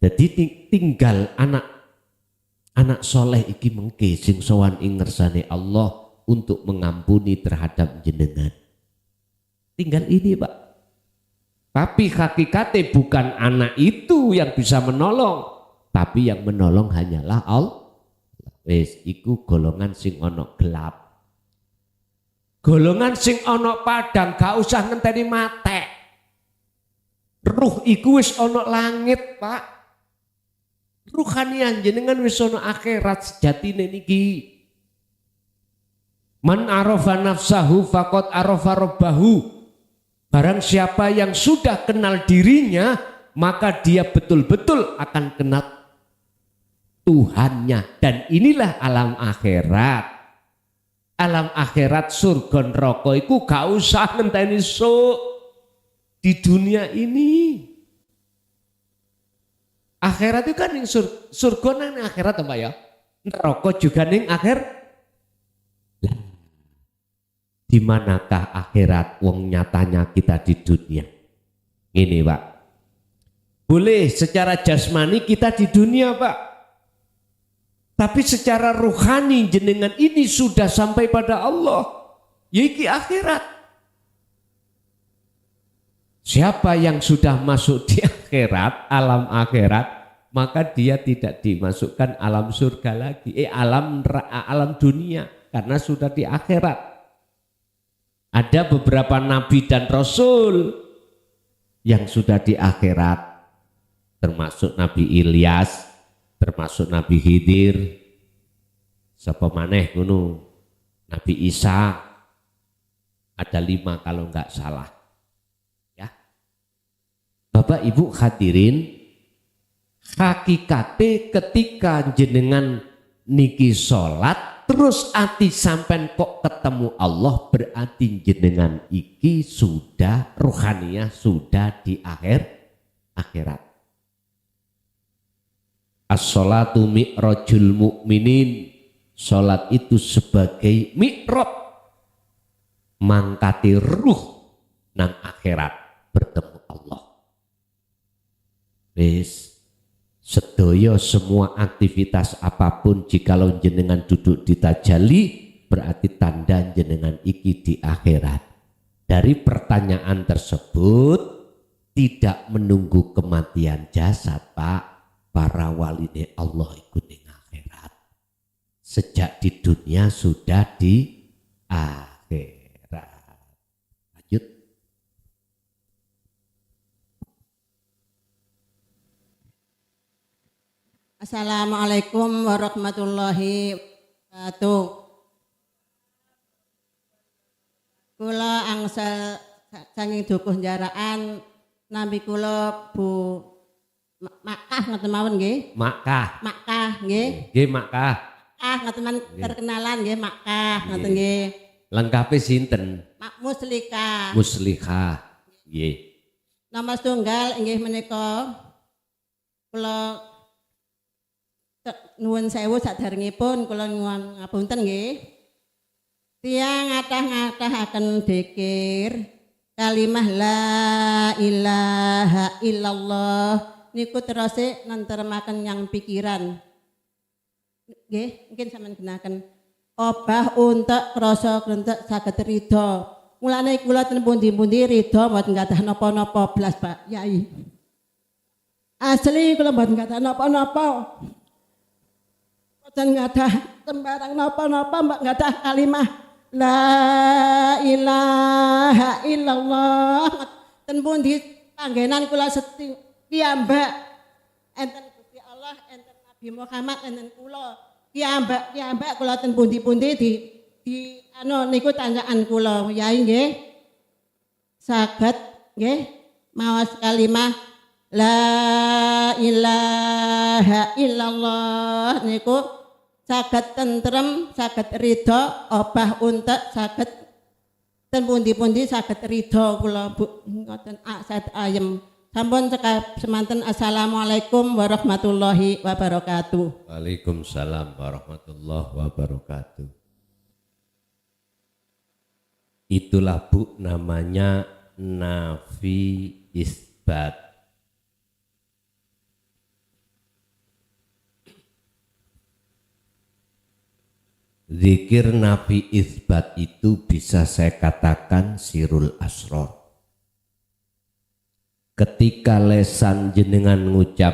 Jadi tinggal anak soleh iki mengke sing sowan ing ngersane Allah untuk mengampuni terhadap jenengan. Tinggal ini Pak. Tapi hakikatnya bukan anak itu yang bisa menolong, tapi yang menolong hanyalah Allah. Wes iku golongan sing ono gelap. Golongan sing ono padang gak usah ngenteni matek. Ruh iku wis ono langit Pak. Ruhanian jenengan wis ono akhirat sejatine niki. Man arafa nafsahu faqad arafa rabbahu. Barang siapa yang sudah kenal dirinya, maka dia betul-betul akan kenal Tuhannya. Dan inilah alam akhirat. Alam akhirat surga neraka iku gak usah ngenteni sok di dunia ini. Akhirat itu kan yang surga nang akhirat apa ya? Neraka juga ning akhir. Di manakah akhirat wong nyatanya kita di dunia? Ini Pak. Boleh secara jasmani kita di dunia Pak. Tapi secara ruhani jenengan ini sudah sampai pada Allah. Yiki akhirat. Siapa yang sudah masuk di akhirat, alam akhirat, maka dia tidak dimasukkan alam surga lagi, alam dunia, karena sudah di akhirat. Ada beberapa nabi dan rasul yang sudah di akhirat, termasuk Nabi Ilyas, termasuk Nabi Khidir, sapa maneh ngono, Nabi Isa, ada 5 kalau enggak salah. Bapak Ibu hadirin, hakikate ketika jenengan niki sholat terus ati sampai kok ketemu Allah, berarti jenengan iki sudah ruhaniyah, sudah di akhirat. As-sholatu mi'rajul mu'minin. Sholat itu sebagai mi'rab, mangkati ruh nang akhirat bertemu Allah. Wis sedaya semua aktivitas apapun jikalau jenengan duduk di tajalli berarti tanda jenengan iki di akhirat. Dari pertanyaan tersebut tidak menunggu kematian jasad Pak, para waline Allah ikut di akhirat. Sejak di dunia sudah di akhirat. Lanjut. Assalamualaikum warahmatullahi wabarakatuh. Kula angsal saking dukuh jaraan nampi kula Bu Makkah ngoten mawon nggih. Makkah. Makkah nggih. Nggih Makkah. Ngoten man terkenalan nggih Makkah ngoten nggih. Lengkape sinten? Mak Muslika. Muslihah. Nggih. Nomor tunggal inggih menika kula nuwun sewu saderengipun kula nyuwun ngapunten nggih. tiang ngadah-ngadahaken dzikir kalimah la ilaha illallah niku terus nentremaken yang pikiran. Nggih, mungkin sampean gunakan obah untuk krasa krentek saged ridho. Mulane kula ten pundi-pundi ridho mboten gadah napa-napa blas Pak Yai. Asli kula mboten gadah napa-napa. Mboten gadah sembarang napa-napa, mbak gadah kalimah la ilaha illallah. Ten pundi panggenan kula sedhi piyambak enten Gusti Allah, enten Nabi Muhammad, enten kula piyambak kula ten pundi-pundi di niku tanyaan kula Yai nggih. Saged nggih maos kalimah la ilaha illallah niku saged tentrem, saged ridho, obah untek saged ten pundi-pundi saged ridho kula Bu ngoten asat ayem. Sampun cekap semanten. Assalamualaikum warahmatullahi wabarakatuh. Waalaikumsalam warahmatullahi wabarakatuh. Itulah Bu namanya nafi isbat. Zikir nafi isbat itu bisa saya katakan sirul asror. Ketika lesan jenengan ngucap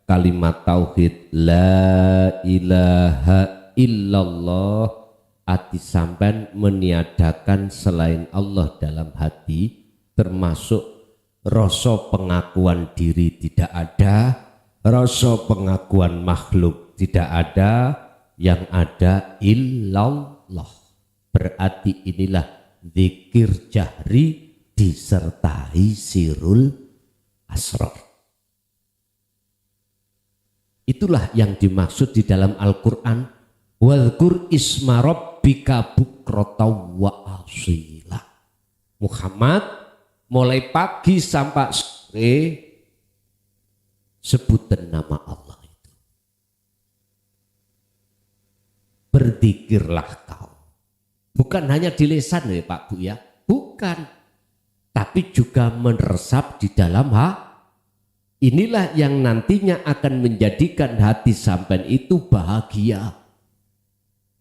kalimat tauhid la ilaha illallah, hati sampean meniadakan selain Allah dalam hati, termasuk rasa pengakuan diri tidak ada, rasa pengakuan makhluk tidak ada, yang ada illallah. Berarti inilah zikir jahri disertai sirul asrar. Itulah yang dimaksud di dalam Al-Quran, wadhkur isma rabbika bukratan wa asila. Muhammad, mulai pagi sampai sore sebutan nama Allah itu. Berzikirlah kau. Bukan hanya di lisan ya Pak Bu ya, bukan. Tapi juga meresap di dalam hati. Inilah yang nantinya akan menjadikan hati sampean itu bahagia.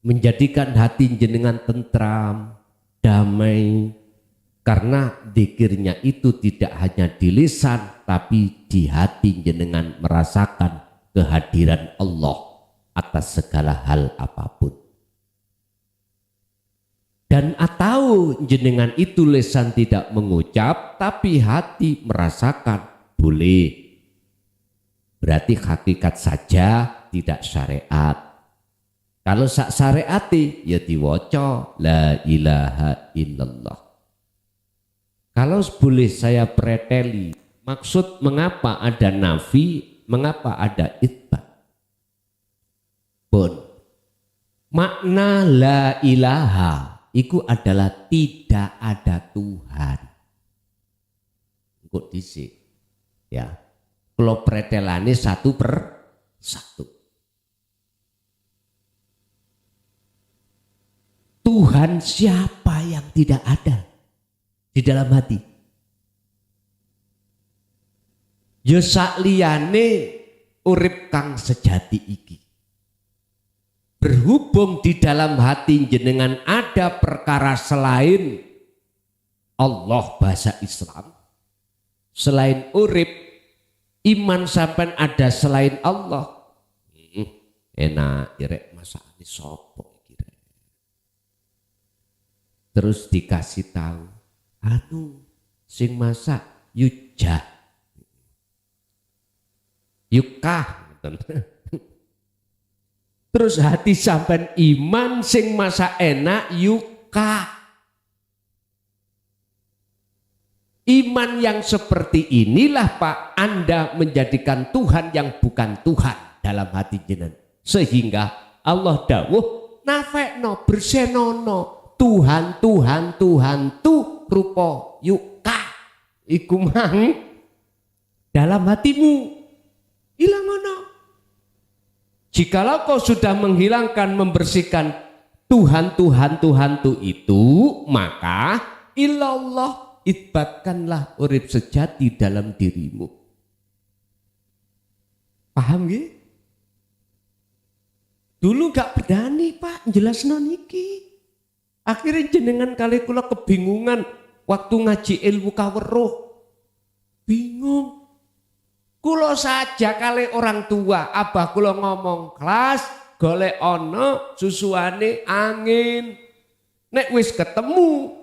Menjadikan hati jenengan tentram, damai. Karena zikirnya itu tidak hanya di lisan, tapi di hati jenengan merasakan kehadiran Allah atas segala hal apapun. Dan atau jenengan itu lisan tidak mengucap, tapi hati merasakan, boleh. Berarti hakikat saja tidak syariat. Kalau sak syariati ya diwoco la ilaha illallah. Kalau boleh saya preteli, maksud mengapa ada nafi, mengapa ada itsbat? Pun makna la ilaha itu adalah tidak ada Tuhan. Kok disik ya. Kalau pretelane satu per satu. Tuhan siapa yang tidak ada di dalam hati? Ya sakliyane urip kang sejati iki. Berhubung di dalam hati jenengan ada perkara selain Allah, bahasa Islam, selain urip, iman sampean ada selain Allah. Enak irek masakane sopo kira. Terus dikasih tahu, anu sing masak yujah, yukah. Terus hati sampean iman sing masak enak yukah. Iman yang seperti inilah Pak, Anda menjadikan Tuhan yang bukan Tuhan dalam hati jenengan. Sehingga Allah dawuh nafekno bersenono Tuhan Tuhan Tuhan tu rupa yuka iku mang dalam hatimu. Ilang ono. Jikalau kau sudah menghilangkan, membersihkan Tuhan itu, maka ilallah, itbatkanlah urip sejati dalam dirimu. Paham nggih? Dulu gak berani Pak jelasno niki. Akhirnya jenengan kali kula kebingungan waktu ngaji ilmu kaweruh. Bingung. Kula saja kali orang tua, abah kula ngomong, "Kelas golek ono susuane angin." Nek wis ketemu,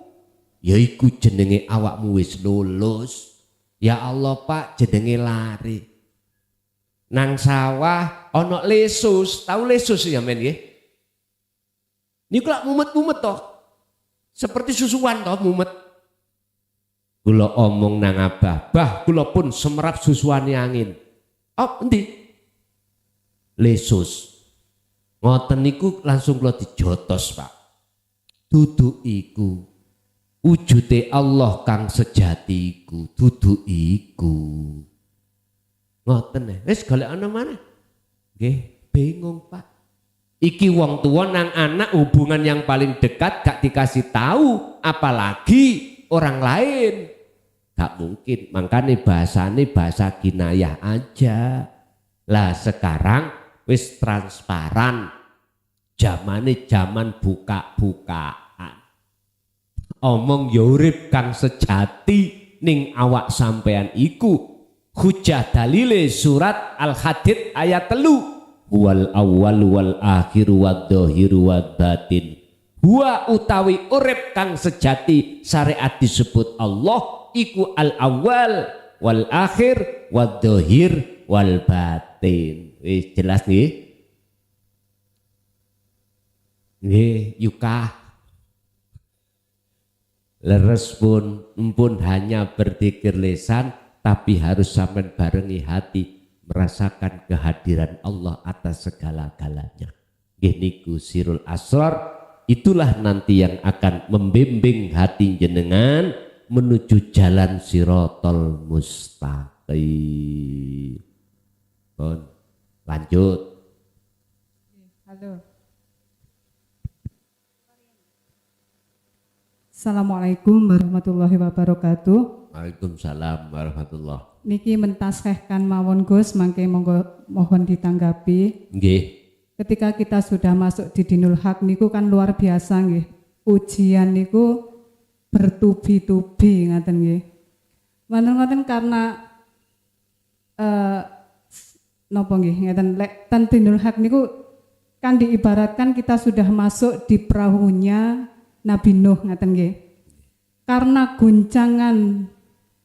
yaiku jenenge awakmu wis lulus. Ya Allah Pak, jenenge lari. Nang sawah ono lesus, tahu lesus ya men nggih? Niku lak mumet-mumet toh. Seperti susuan toh mumet. Kula omong nang abah, "Bah, kula pun semerap susuane angin." Oh, endi? Lesus. Ngoten niku langsung kula dijotos, Pak. Dudu iku. Wujude Allah kang sejati iku, dudu iku. Ngoten wis golek ana maneh. Nggih, bingung, Pak. Iki wong tua nang anak hubungan yang paling dekat gak dikasih tahu, apalagi orang lain. Gak mungkin, makanya bahasane bahasa kinayah aja. Lah sekarang wis transparan. Zamane zaman buka-bukaan. Omong urip kang sejati ning awak sampean iku. Hujah dalile surat Al-Hadid ayat 3. Wal awwal wal akhir wad dhahir wad batin. Huwa utawi urip kang sejati syariat disebut Allah iku al awwal wal akhir wad dhahir wal batin. Wis jelas nggih? Nggih, yuka. Leres pun hanya berzikir lisan tapi harus sampai barengi hati merasakan kehadiran Allah atas segala-galanya. Niku sirul asrar, itulah nanti yang akan membimbing hati jenengan menuju jalan sirotol mustaqim. Bon, lanjut. Halo. Assalamualaikum warahmatullahi wabarakatuh. Waalaikumsalam warahmatullahi. Niki mentaskhehkan mawon Gus, mangke monggo mohon ditanggapi. Nggih. Ketika kita sudah masuk di Dinul Haq niku kan luar biasa nggih. Ujian niku bertubi-tubi ngaten nggih. Ngoten karena napa nggih ngeten lek ten Dinul Haq niku kan diibaratkan kita sudah masuk di perahunya Nabi Nuh ngaten nggih. Karena guncangan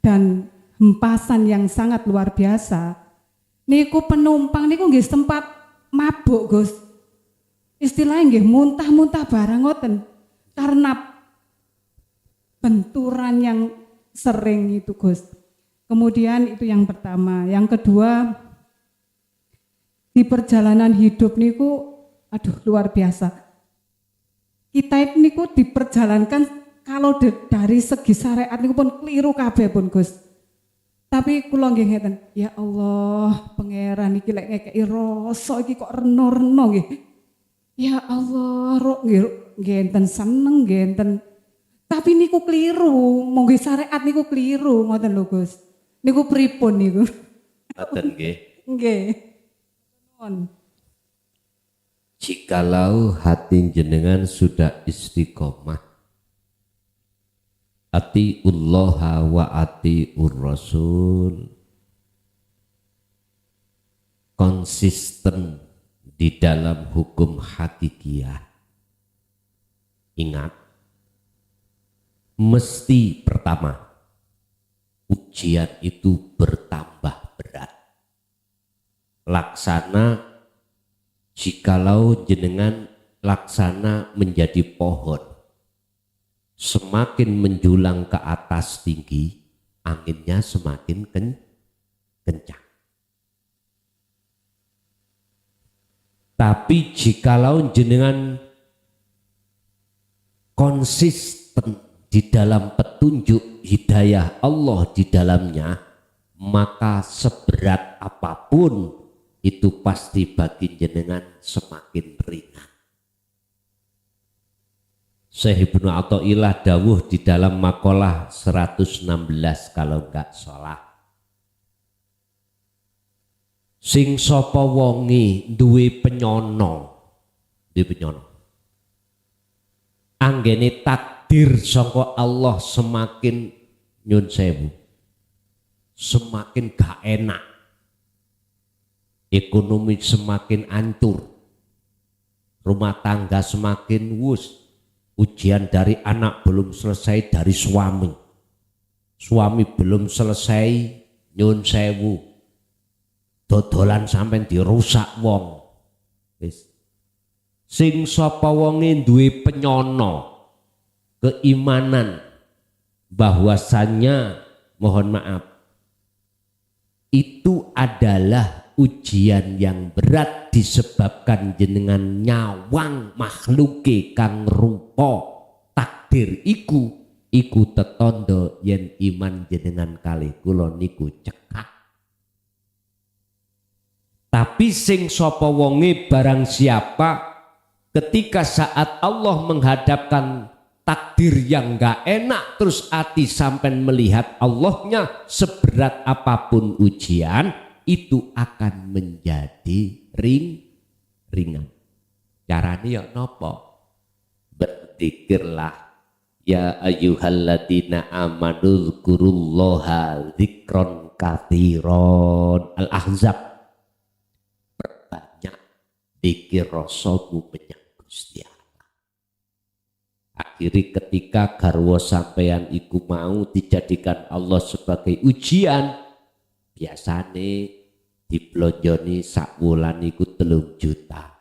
dan hempasan yang sangat luar biasa. Niku penumpang niku nggih sempat mabuk, Gus. Istilahnya nggih muntah-muntah barang ngoten. Karena benturan yang sering itu, Gus. Kemudian itu yang pertama. Yang kedua, di perjalanan hidup niku aduh luar biasa. Kita niku diperjalankan kalau dari segi syariat niku pun keliru kabeh pun, Gus. Tapi kula nggih ngeten, ya Allah, pangeran iki lek ngekeki rasa iki kok reno-reno nggih. Ya Allah, rok nggih enten seneng nggih enten. Tapi niku keliru, monggo syariat niku keliru ngoten lho, Gus. Niku pripun niku? Ngoten nggih. Nggih. Nuwun. Jikalau hati jenengan sudah istiqomah, atiullaha wa atiur rasul, konsisten di dalam hukum hakikiyah. Ingat, mesti pertama ujian itu bertambah berat. Laksana jikalau jenengan laksana menjadi pohon, semakin menjulang ke atas tinggi, anginnya semakin kencang. Tapi jikalau jenengan konsisten di dalam petunjuk hidayah Allah di dalamnya, maka seberat apapun itu pasti bagi jenengan semakin ringan. Syekh Ibnu Athaillah dawuh di dalam makalah 116 kalau enggak salah. Sing sapa wonge duwe penyono, anggene takdir saka Allah semakin nyun sewu, semakin gak enak, ekonomi semakin hancur, rumah tangga semakin wus, ujian dari anak belum selesai, dari suami belum selesai, nyun sewu, dodolan sampai dirusak wong. Sing sapa wonge duwe penyono, keimanan bahwasannya, mohon maaf, itu adalah ujian yang berat disebabkan jenengan nyawang makhluke kang rupa takdir iku tetondo yen iman jenengan kalih kula niku cekak. Tapi sing sapa wonge barang siapa ketika saat Allah menghadapkan takdir yang gak enak terus hati sampai melihat Allahnya, seberat apapun ujian itu akan menjadi ringan. Caranya ya nopo? Berzikirlah. Ya ayyuhalladzina amanu dzkurullaha dzikron katsiron. Al-Ahzab. Perbanyak zikir rasamu menyang Gusti Allah. Akhirnya ketika garwa sampeyan iku mau dijadikan Allah sebagai ujian, biasane diblonjoni sak wulan iku 3 juta.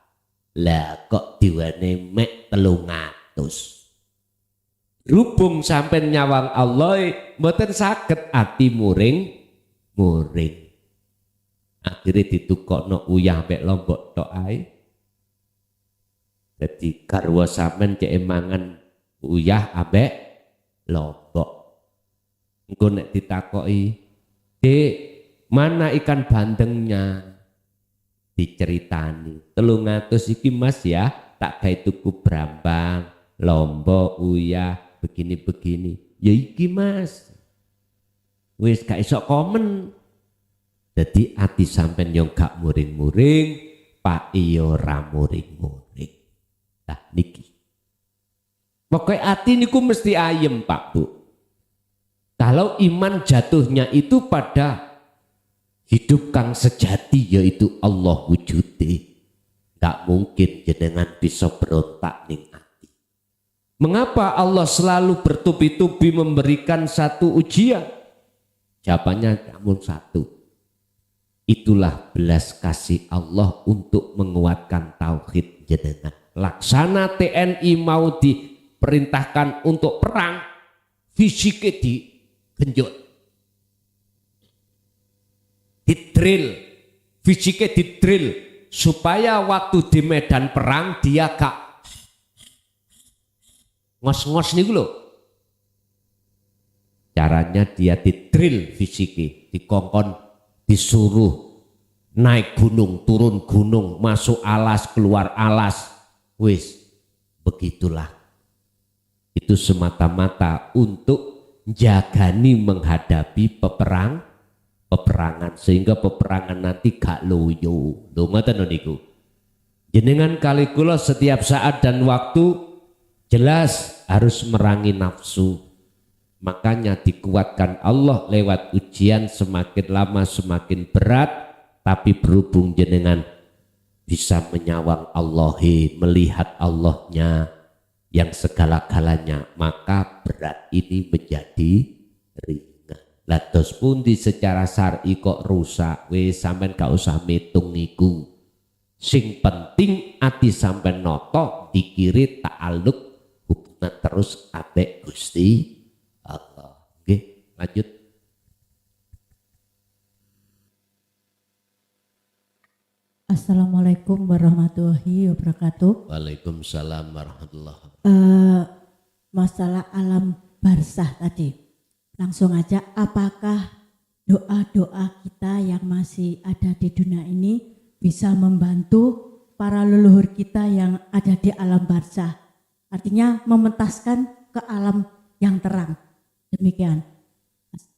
Lah kok diwane mek 300. Rubung sampai nyawang Allah mboten saged, ati muring. Akhirnya ditukokno uyah mek lombok tok ae. Dadi garwa sampean cek mangan uyah ambek lombok. Engko nek ditakoki, "Dek, mana ikan bandengnya?" Diceritani, 300 iki Mas ya, tak gawe tuku brambang, lombok, uyah, begini-begini. Ya iki Mas. Wis gak iso komen. Jadi ati sampean yo gak muring-muring, Pak iyo ra muring-muring. Nah niki. Pokoknya ati niku mesti ayem Pak Bu. Kalau iman jatuhnya itu pada hidup kang sejati, yaitu Allah wujude. Gak mungkin jenengan bisa berontak ning ati. Mengapa Allah selalu bertubi-tubi memberikan satu ujian? Jawabannya namun satu. Itulah belas kasih Allah untuk menguatkan tauhid jenengan. Laksana TNI mau diperintahkan untuk perang, fisiknya digenjot, didrill, fisiknya didrill supaya waktu di medan perang dia gak ngos-ngos nih lho. Caranya dia didrill fisiknya, dikongkon, disuruh naik gunung, turun gunung, masuk alas, keluar alas. Wis, begitulah. Itu semata-mata untuk jagani menghadapi peperangan sehingga peperangan nanti gak loyo. Lho ngoten niku. Jenengan kali kula setiap saat dan waktu jelas harus merangi nafsu. Makanya dikuatkan Allah lewat ujian, semakin lama semakin berat, tapi berhubung jenengan bisa menyawang Allah, melihat Allahnya yang segala-galanya, maka berat ini menjadi ringan. Lados pundi secara syar'i kok rusak, wis sampean gak usah mitung niku. Sing penting ati sampean noto dikiri ta'aluk hubungan terus ambek Gusti Allah. Oke, lanjut. Assalamualaikum warahmatullahi wabarakatuh. Waalaikumsalam warahmatullahi wabarakatuh. Masalah alam barzah tadi, langsung aja, apakah doa-doa kita yang masih ada di dunia ini bisa membantu para leluhur kita yang ada di alam barzah? Artinya mementaskan ke alam yang terang. Demikian.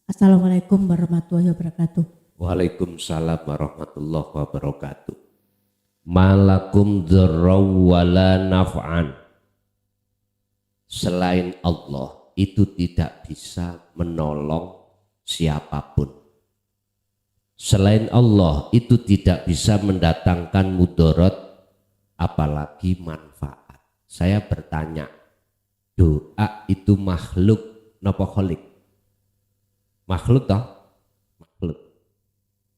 Assalamualaikum warahmatullahi wabarakatuh. Waalaikumsalam warahmatullahi wabarakatuh. Malakum dzarraw wala naf'an. Selain Allah itu tidak bisa menolong siapapun. Selain Allah itu tidak bisa mendatangkan mudarat apalagi manfaat. Saya bertanya, doa itu makhluk napa khalik? Makhluk toh? Makhluk.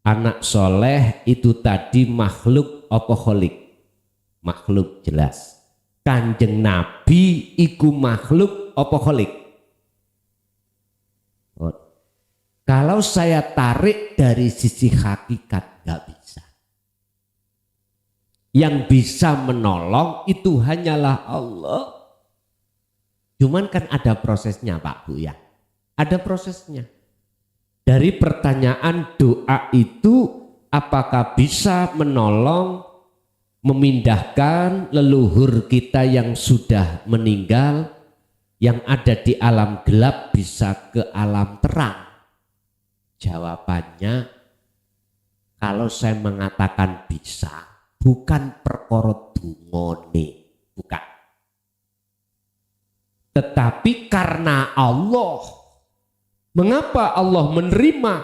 Anak soleh itu tadi makhluk apa khalik? Makhluk jelas. Kanjeng Nabi iku makhluk apa khalik? Oh. Kalau saya tarik dari sisi hakikat gak bisa. Yang bisa menolong itu hanyalah Allah. Cuman kan ada prosesnya Pak Bu ya. Ada prosesnya. Dari pertanyaan doa itu apakah bisa menolong memindahkan leluhur kita yang sudah meninggal yang ada di alam gelap bisa ke alam terang? Jawabannya kalau saya mengatakan bisa bukan perkara dungone, bukan. Tetapi karena Allah. Mengapa Allah menerima?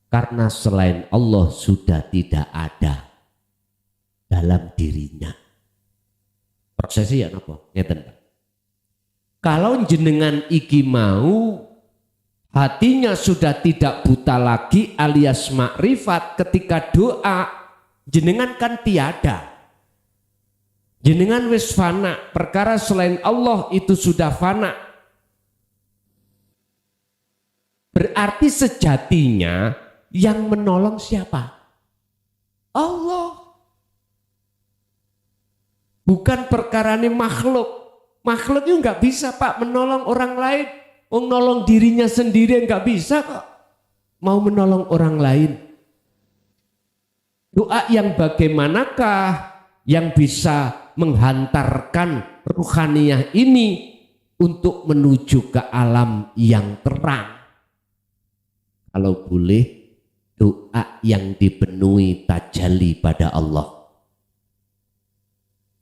Karena selain Allah sudah tidak ada dalam dirinya. Prosesnya ya napa? Ngeten Pak. Kalau jenengan iki mau hatinya sudah tidak buta lagi alias makrifat ketika doa, jenengan kan tiada. Jenengan wis fana, perkara selain Allah itu sudah fana. Berarti sejatinya yang menolong siapa? Allah. Bukan perkarane makhluk. Makhluk itu nggak bisa Pak menolong orang lain. Menolong dirinya sendiri nggak bisa kok. Mau menolong orang lain. Doa yang bagaimanakah yang bisa menghantarkan ruhaniyah ini untuk menuju ke alam yang terang? Kalau boleh doa yang dipenuhi tajalli pada Allah.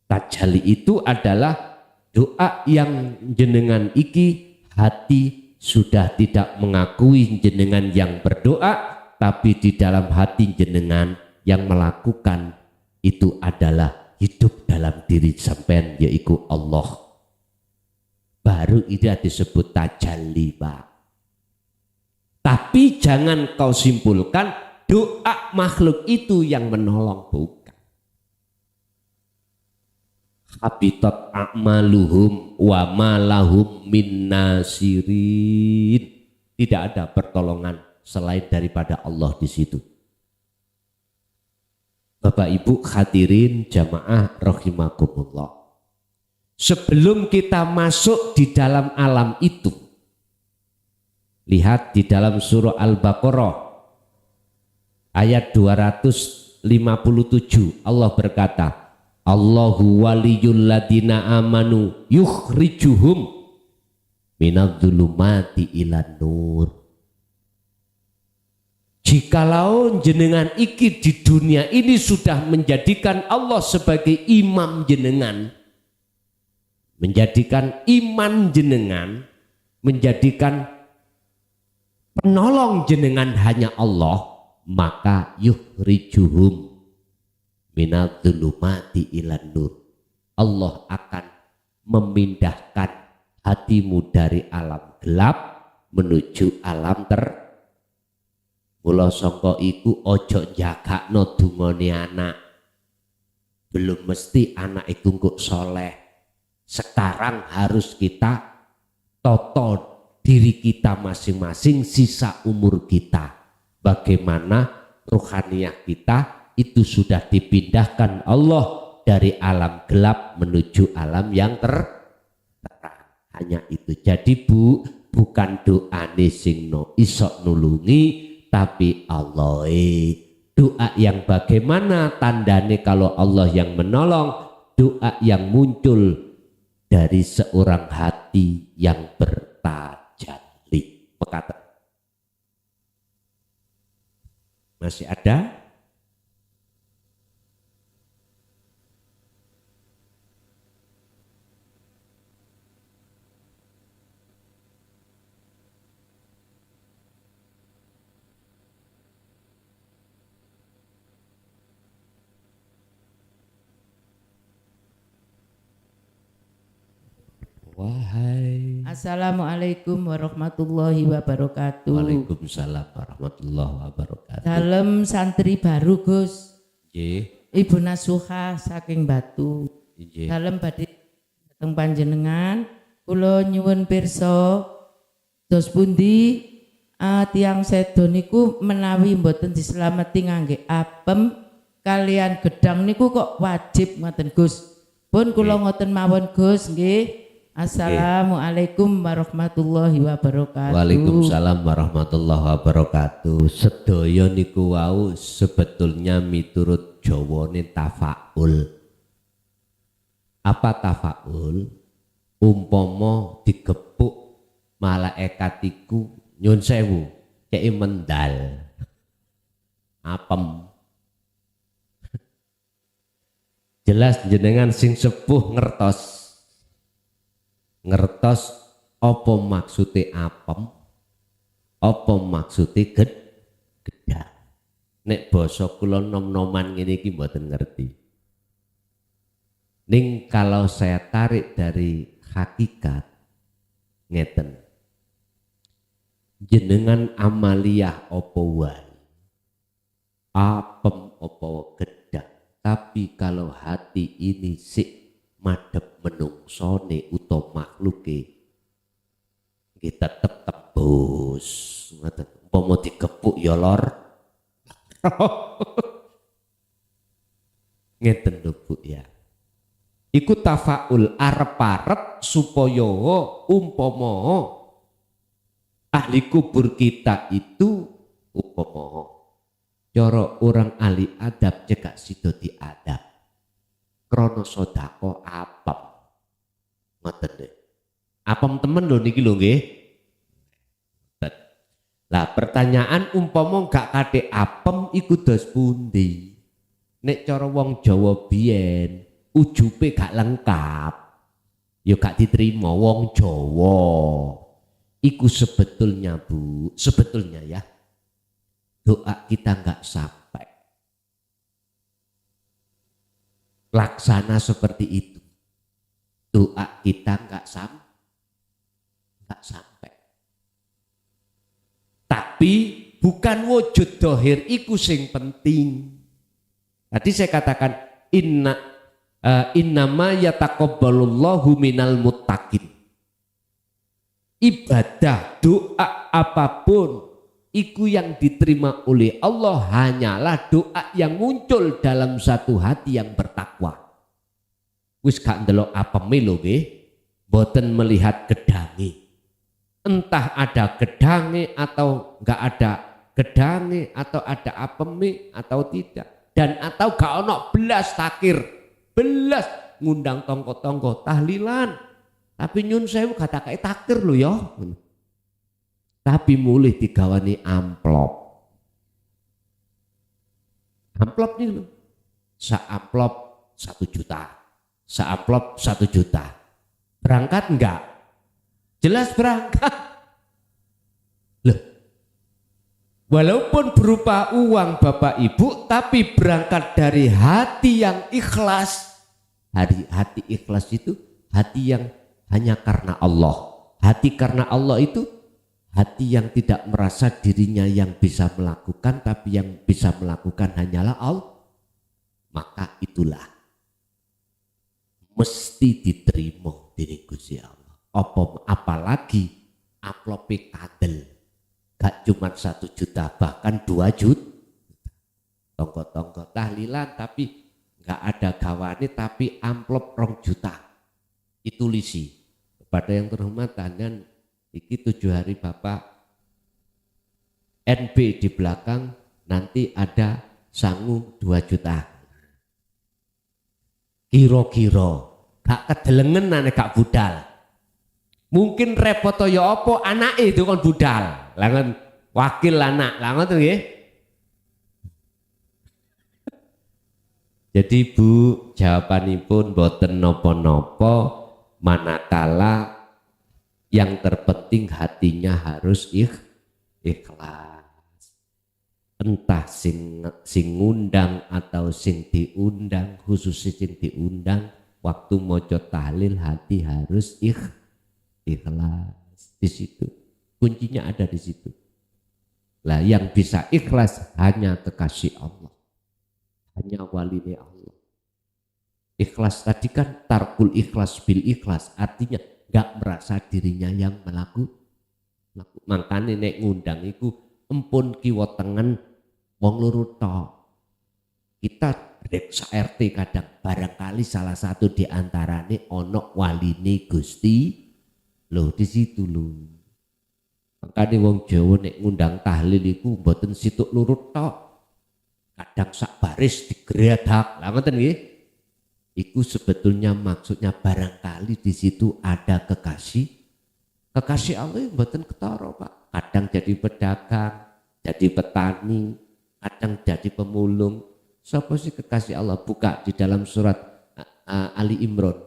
Tajalli itu adalah doa yang jenengan iki hati sudah tidak mengakui jenengan yang berdoa, tapi di dalam hati jenengan yang melakukan itu adalah hidup dalam diri sampean yaitu Allah. Baru itu disebut tajalli Pak. Tapi jangan kau simpulkan doa makhluk itu yang menolong, bukan. Habitat a'maluhum wa ma lahum min nasirin. Tidak ada pertolongan selain daripada Allah di situ. Bapak Ibu hadirin jamaah rahimakumullah. Sebelum kita masuk di dalam alam itu, lihat di dalam surah Al-Baqarah ayat 257 Allah berkata, Allahu waliyul ladina amanu yukhrijuhum minadh-dhulumati ilan nur. Jikalau jenengan iki di dunia ini sudah menjadikan Allah sebagai imam jenengan, menjadikan iman jenengan, menjadikan penolong jenengan hanya Allah, maka yukhrijuhum minadh-dhulumati ilan nur. Allah akan memindahkan hatimu dari alam gelap menuju alam terang. Mula sangka iku ojo jagakno dungane anak. Belum mesti anak iku kok soleh. Sekarang harus kita toto diri kita masing-masing sisa umur kita. Bagaimana ruhaniyah kita itu sudah dipindahkan Allah dari alam gelap menuju alam yang terang. Hanya itu. Jadi Bu, bukan doane sing no isok nulungi, tapi Allah. Doa yang bagaimana tandane kalau Allah yang menolong? doa yang muncul dari seorang hati yang bertajalli. Berkata, masih ada? Wahai. Assalamualaikum warahmatullahi wabarakatuh. Waalaikumsalam warahmatullahi wabarakatuh. Dalam santri baru Gus. Nggih. Ibu Nasuha saking Batu. Nggih. Dalam badhe dateng panjenengan kula nyuwun pirsa dos pundi tiyang sedo niku menawi mboten dislameti ngangge apem kalian gedang niku kok wajib ngoten Gus. Pun kula ngoten mawon Gus nggih. Assalamualaikum warahmatullahi wabarakatuh. Waalaikumsalam warahmatullahi wabarakatuh. Sedaya niku wau sebetulnya miturut Jawane tafaul. Apa tafaul? Umpama digepuk malaikat iku nyun sewu, cek mendal. Apem. Jelas jenengan sing sepuh ngertos apa maksude apem, apa maksude gedang. Nek basa kula nom-noman ngene iki mboten ngerti. Ning kalau saya tarik dari hakikat ngeten. Jenengan amaliyah apa wae. Apem apa gedang. Tapi kalau hati ini sik madhep menungsone utawa makhluke kita tetep tebus ngoten umpama digepuk ya lor ngeten lho Bu ya iku tafaul arep-arep supaya umpama ahli kubur kita itu umpama cara orang ahli adab cekak sida diadab krono sodako apem ngoten deh apem temen lho niki lho nggih lah pertanyaan umpama gak kate apem iku dos pundi nek cara wong Jawa biyen ujupe gak lengkap ya gak diterima wong Jawa iku sebetulnya Bu sebetulnya ya doa kita gak sampai laksana seperti itu doa kita nggak sampai tapi bukan wujud dohir iku sing penting tadi saya katakan innama yataqabbalullahu minal muttaqin ibadah doa apapun iku yang diterima oleh Allah hanyalah doa yang muncul dalam satu hati yang bertakwa. Wis gak ndelok apeme lho nggih, boten melihat gedange. Entah ada gedange atau enggak ada gedange atau ada apeme atau tidak. Dan atau gak ono belas takir, belas ngundang tonggo-tonggo tahlilan. Tapi nyun sewu kata kae takir lho ya. Tapi mulih digawani amplop. Amplop nih loh. Sa-amplop 1 juta. Sa-amplop 1 juta. Berangkat enggak? Jelas berangkat. Loh. Walaupun berupa uang Bapak Ibu, tapi berangkat dari hati yang ikhlas. Hati ikhlas itu hati yang hanya karena Allah. Hati karena Allah itu hati yang tidak merasa dirinya yang bisa melakukan, tapi yang bisa melakukan hanyalah Allah. Maka itulah mesti diterima dening Gusti Allah. Apalagi amplope kadel, gak cuma 1 juta bahkan 2 juta. Tonggo-tonggo tahlilan tapi gak ada gawane tapi amplop 2 juta. Itu lisi. Kepada yang terhormat dan iki 7 hari Bapak NB di belakang nanti ada sangu 2 juta. kira-kira gak kedelengen nek gak budal. Mungkin repot ya apa anake itu kon budal. Lah kan wakil anak. Lah ngoten nggih. Jadi Bu, jawabanipun boten napa-napa manakala yang terpenting hatinya harus ikhlas. Entah sing ngundang atau sing diundang, khususnya sing diundang waktu maca tahlil hati harus ikhlas. Di situ kuncinya ada di situ. Lah yang bisa ikhlas hanya kekasih Allah, hanya walinya Allah. Ikhlas tadi kan tarkul ikhlas bil ikhlas, artinya gak merasa dirinya yang melaku. Makanya nek ngundang iku empun kiwa tengen wong loro tok. Kita reksa RT kadang barangkali salah satu di antarane ono waline Gusti. Loh di situ lho. Makanya wong Jawa nek ngundang tahlil iku mboten situk lurut tok. Kadang sak baris digredak. Lah ngoten nggih. Iku sebetulnya maksudnya barangkali di situ ada kekasih Allah yang mboten ketara Pak. Kadang jadi pedagang, jadi petani, kadang jadi pemulung. Sapa sih kekasih Allah? Buka di dalam surat Ali Imran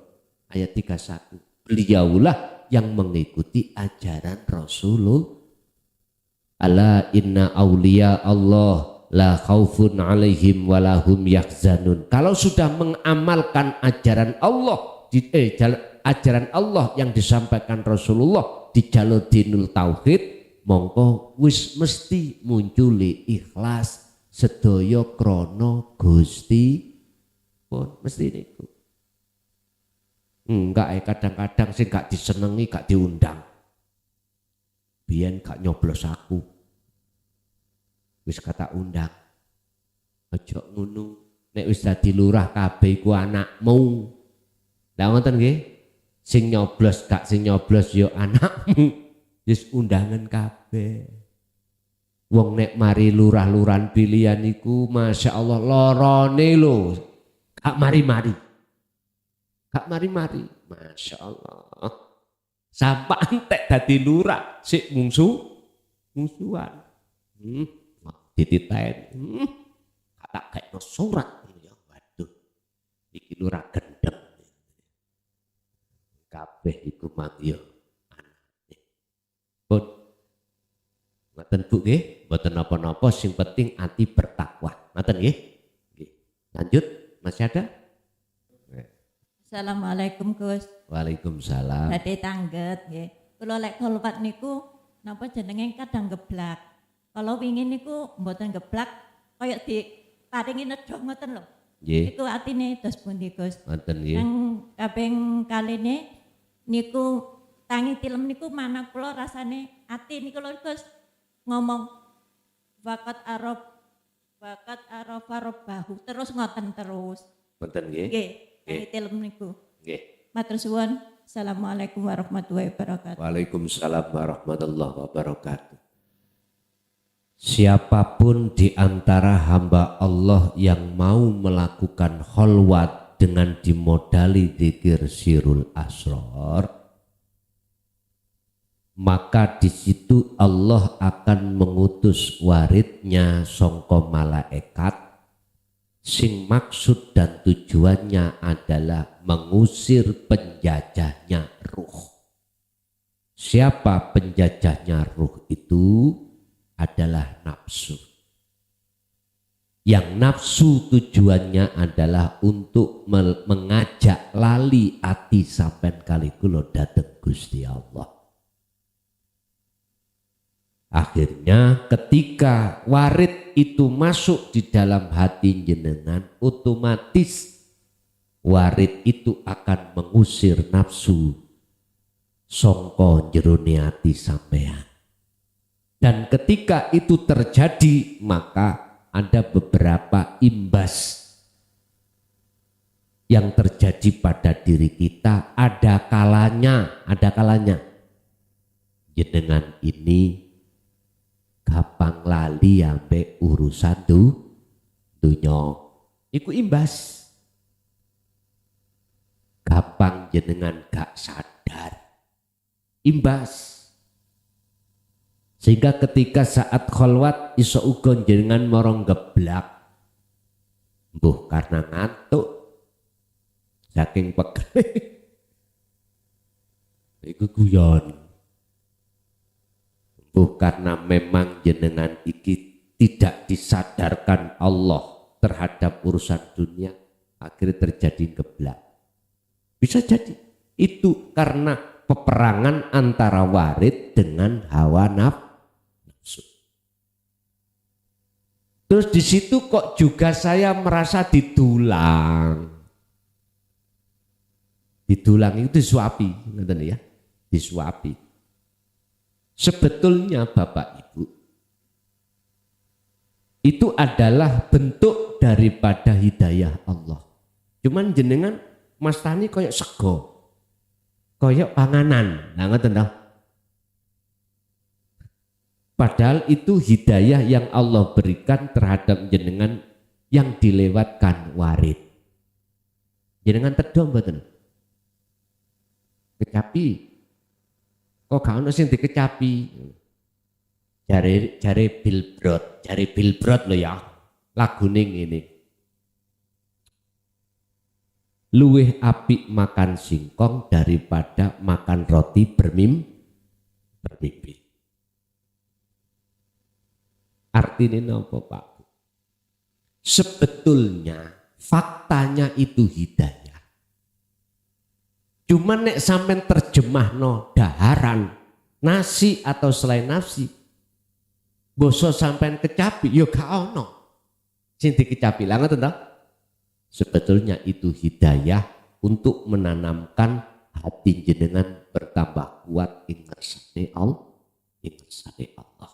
ayat 31. Beliaulah yang mengikuti ajaran Rasulullah. Ala inna auliya Allah la khaufun alaihim walahum yahzanun. Kalau sudah mengamalkan ajaran Allah ajaran Allah yang disampaikan Rasulullah di jalur dinul tauhid, mongko wis mesti munculi ikhlas sedaya krana Gusti pun mesti niku. Enggak kadang-kadang sing gak disenengi gak diundang. Biyen gak nyoblos aku. Wis kata undang. Aja ngono. Nek wis dadi lurah kabeh iku anakmu. Lah ngoten nggih. Sing nyoblos gak sing nyoblos ya anakmu. Wis undangan kabeh. Wong nek mari lurah-lurahan pilihan iku Masya Allah lorone lho. Gak mari-mari. Gak mari-mari. Masya Allah. Sampai entek dadi lurah sik mungsuhan. Dititen, kata kayak no surat, ya waduh, iki lurah gendeng, kabeh iku mangyo, pun, ngoten Bu nggih, mboten napa-napa, sing penting ati bertakwa, ngoten nggih, lanjut, masih ada? Assalamualaikum Gus. Waalaikumsalam. Badhe tangget nggih. Kula lek kholwat niku napa jenenge kadang geblak. Kalau ingin niku mboten geblak kaya diparingi nedha ngoten lho. Nggih. Iku atine dos pundi Gus? Ngoten nggih. Yang kaping kaline niku tangi tilem niku mana kula rasane ati niku lho Gus ngomong wakat arafa rabbahu terus ngoten terus. Ngoten nggih. Nggih, tangi tilem niku. Nggih. Matur suwun. Assalamualaikum warahmatullahi wabarakatuh. Waalaikumsalam warahmatullahi wabarakatuh. Siapapun di antara hamba Allah yang mau melakukan kholwat dengan dimodali dzikir sirul asrar, maka di situ Allah akan mengutus waridnya songko malaikat sing maksud dan tujuannya adalah mengusir penjajahnya ruh. Siapa penjajahnya ruh itu? Adalah nafsu. Yang nafsu tujuannya adalah untuk mengajak lali ati sampean kali kula dhateng Gusti Allah. Akhirnya ketika warid itu masuk di dalam hati jenengan, otomatis warid itu akan mengusir nafsu sangka jerone ati sampean. Dan ketika itu terjadi, maka ada beberapa imbas yang terjadi pada diri kita. Ada kalanya jenengan ini gampang lali ambek urusan dunya. Iku imbas. gampang jenengan gak sadar. Imbas. Sehingga ketika saat kholwat iso uga jenengan morong geblak. Mbuh karena ngantuk. Saking pegel. Iku guyon. Mbuh karena memang jenengan iki tidak disadarkan Allah terhadap urusan dunia, akhirnya terjadi geblak. Bisa jadi itu karena peperangan antara warid dengan hawa nafsu. Terus di situ kok juga saya merasa didulang. Didulang itu disuapi, ngerti ya? Disuapi. Sebetulnya Bapak Ibu, itu adalah bentuk daripada hidayah Allah. Cuman jenengan Mas Tani koyok sego, koyok panganan, nah ngoten toh. Padahal itu hidayah yang Allah berikan terhadap jenengan yang dilewatkan warid. Jenengan tedom mboten? Kecapi. Kok gak ono sing dikecapi? Jare Bilbrot lho ya. Lagune ngene. Luwih apik makan singkong daripada makan roti bermimpi. Artinya apa Pak? Sebetulnya faktanya itu hidayah. Cuman nek sampean terjemahno daharan, nasi atau selain nasi, boso sampean kecapi, yo gak ono. Sing dikecapi lah ngoten toh? Sebetulnya itu hidayah untuk menanamkan hati jenengan bertambah kuat ingersane Allah.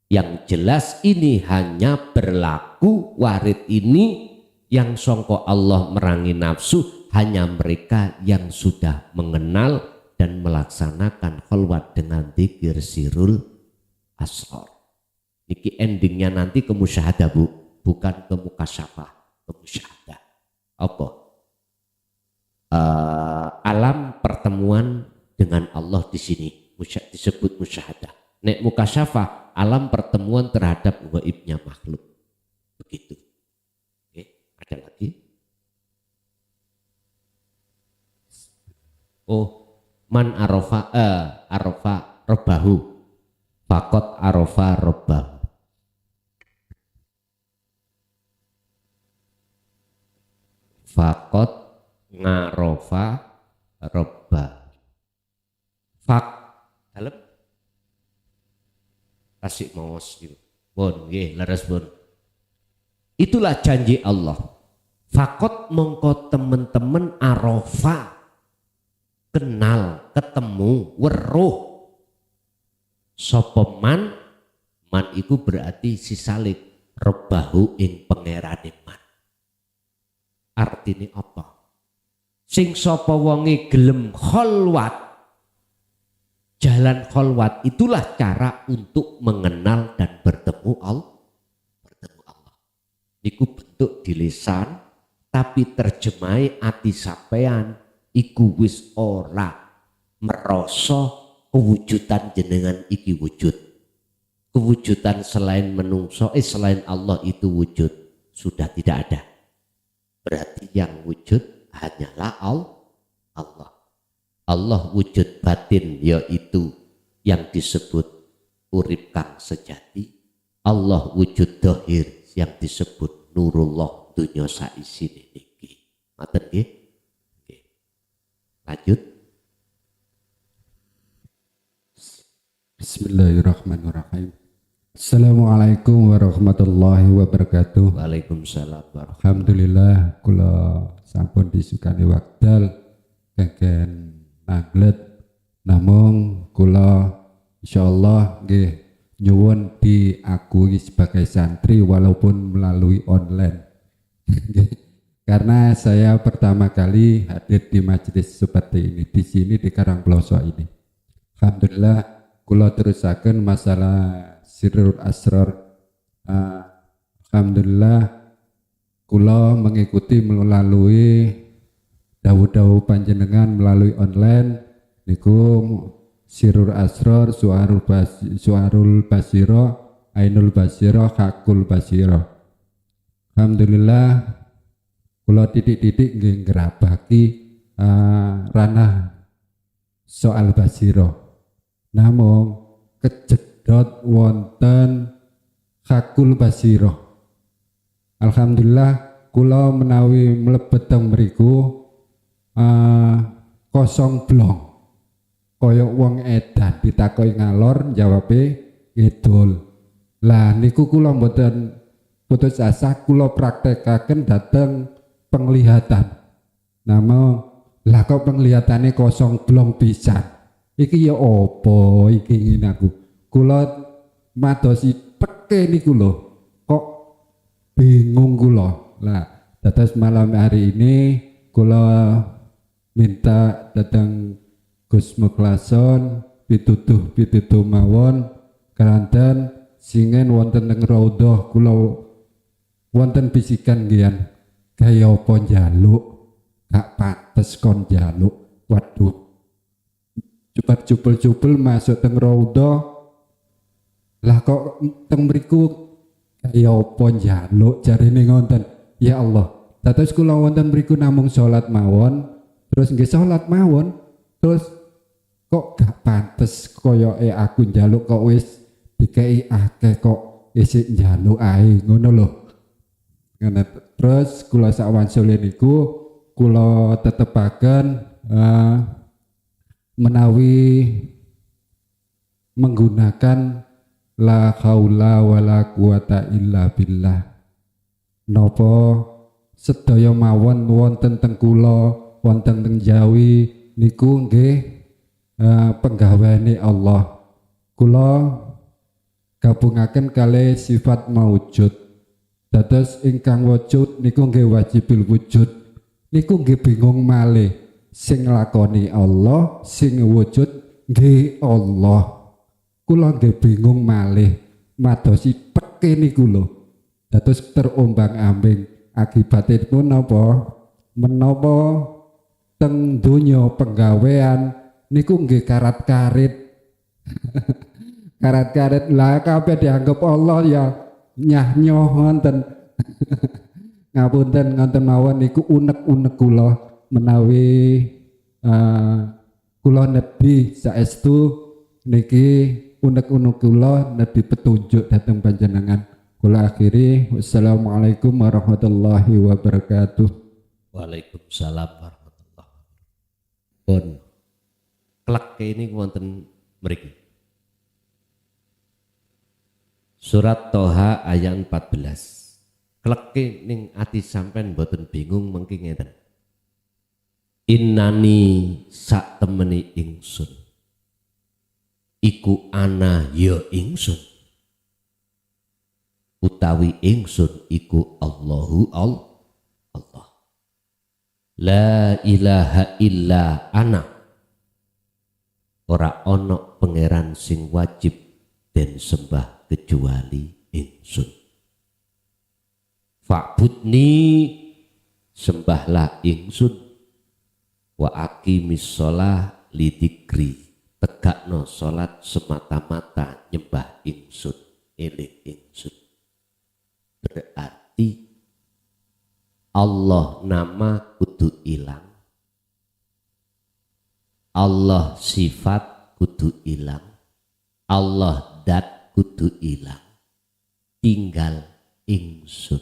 Yang jelas ini hanya berlaku warid ini yang songko Allah merangi nafsu hanya mereka yang sudah mengenal dan melaksanakan kholwat dengan dzikir sirul asrar. Niki endingnya nanti ke musyahadah Bu, bukan ke mukasyafah, ke musyahadah. Apa? Alam pertemuan dengan Allah di sini disebut musyahadah. Nek mukasyafah, alam pertemuan terhadap gaibnya makhluk. Begitu. Oke, ada lagi? Oh, man arofa robahu fakot arofa robahu. Fakot ngarofa robahu. Fak dalam kasih maos gitu. Bon, nggih, leres bon. Itulah janji Allah. Fakot mongko temen-temen arofa kenal, ketemu, weruh. Sopeman man iku berarti sisalik rebahu ing pangerane man. Artine apa? Sing sapa wonge gelem kholwat, jalan kholwat itulah cara untuk mengenal dan bertemu Allah. Iku bentuk di lisan, tapi terjemahi ati sampean iku wis ora merasa kewujudan jenengan iki wujud. Kewujudan selain menungso, selain Allah itu wujud sudah tidak ada. Berarti yang wujud hanyalah Allah. Allah wujud batin yaitu yang disebut urip kang sejati. Allah wujud dohir yang disebut nurullah dunya saisine niki. Ngoten nggih? Nggih. Lanjut. Bismillahirrahmanirrahim. Assalamualaikum warahmatullahi wabarakatuh. Waalaikumsalam warahmatullahi. Alhamdulillah kula sampun disukani wekdal kengken naglet namung kula insyaallah nggih nyuwun diakui sebagai santri walaupun melalui online. Karena saya pertama kali hadir di majelis seperti ini di sini di Karangploso ini. Alhamdulillah kula terusaken masalah sirrul asrar. Alhamdulillah kula mengikuti melalui dawuh-dawuh panjenengan melalui online niku Sirur Asror, Suarul Basiro, Ainul Basiro, Hakul Basiro. Alhamdulillah kula titik-titik nggih ngrabaki ranah soal basiro. Namung kejedot wonten Hakul Basiro. Alhamdulillah kula menawi mlebet teng mriku kosong blong. Kaya wong edan ditakoki ngalor jawabe ngidul. Lah niku kula mboten putus asa, kula praktekaken dhateng penglihatan. Nama lah kok penglihatane kosong blong pisan. Iki ya apa iki ngene aku. Kula madosi peke niku lho. Kok bingung kula. Lah dados malam hari ini kula minta datang Gus Mukhlason pitutuh mawon keranten singen wonten teng raudhah kula wonten bisikan nggih kaya apa njaluk gak pates kon njaluk. Waduh cepat cupel masuk teng raudhah lah kok teng mriku kaya apa njaluk jarine ngonten. Ya Allah dados kula wonten mriku namung salat mawon terus nggih salat mawon terus kok gak pantes koyoke aku njaluk kok wis dikei akeh kok isih njaluk ae ngono lho. Ngene terus kula sak wansule niku kula tetepaken menawi menggunakan la haula wala quwata illa billah. Napa sedaya mawon wonten teng kula wonten teng Jawi niku nggih penggaweane Allah. Kula gabungaken kalih sifat maujud. Dados ingkang wujud niku nggih wajibil wujud. Niku nggih bingung malih. Sing lakoni Allah, sing wujud nggih Allah. Kula nggih bingung malih. Madosi peke niku lho. Dados terombang-ambing akibatipun napa? Menapa teng donya penggawean niku nggih karat-karit. Karat-karit lah kabeh dianggap Allah ya nyah-nyoh wonten. Ngapunten ngonten mawon niku unek-unek kula menawi kula nebi saestu niki unek-unek kula nebi petunjuk dhateng panjenengan. Kula akhiri wassalamualaikum warahmatullahi wabarakatuh. Waalaikumsalam warahmatullahi wabarakatuh. Klek ini wonten mriki. Surat Toha ayat 14. Kleke ning ati sampean mboten bingung mengki ngeten. Innani sak temeni ingsun. Iku ana ya ingsun. Utawi ingsun iku Allahu Allah. La ilaha illa ana. Ora ono pangeran sing wajib den sembah kecuali ingsun. Fa'budni sembahlah ingsun wa aqimis shalah lidzikri tegakno salat semata-mata nyembah ingsun eling ingsun. Berarti Allah nama kudu ilang, Allah sifat kudu ilang, Allah dat kudu ilang, tinggal ingsun.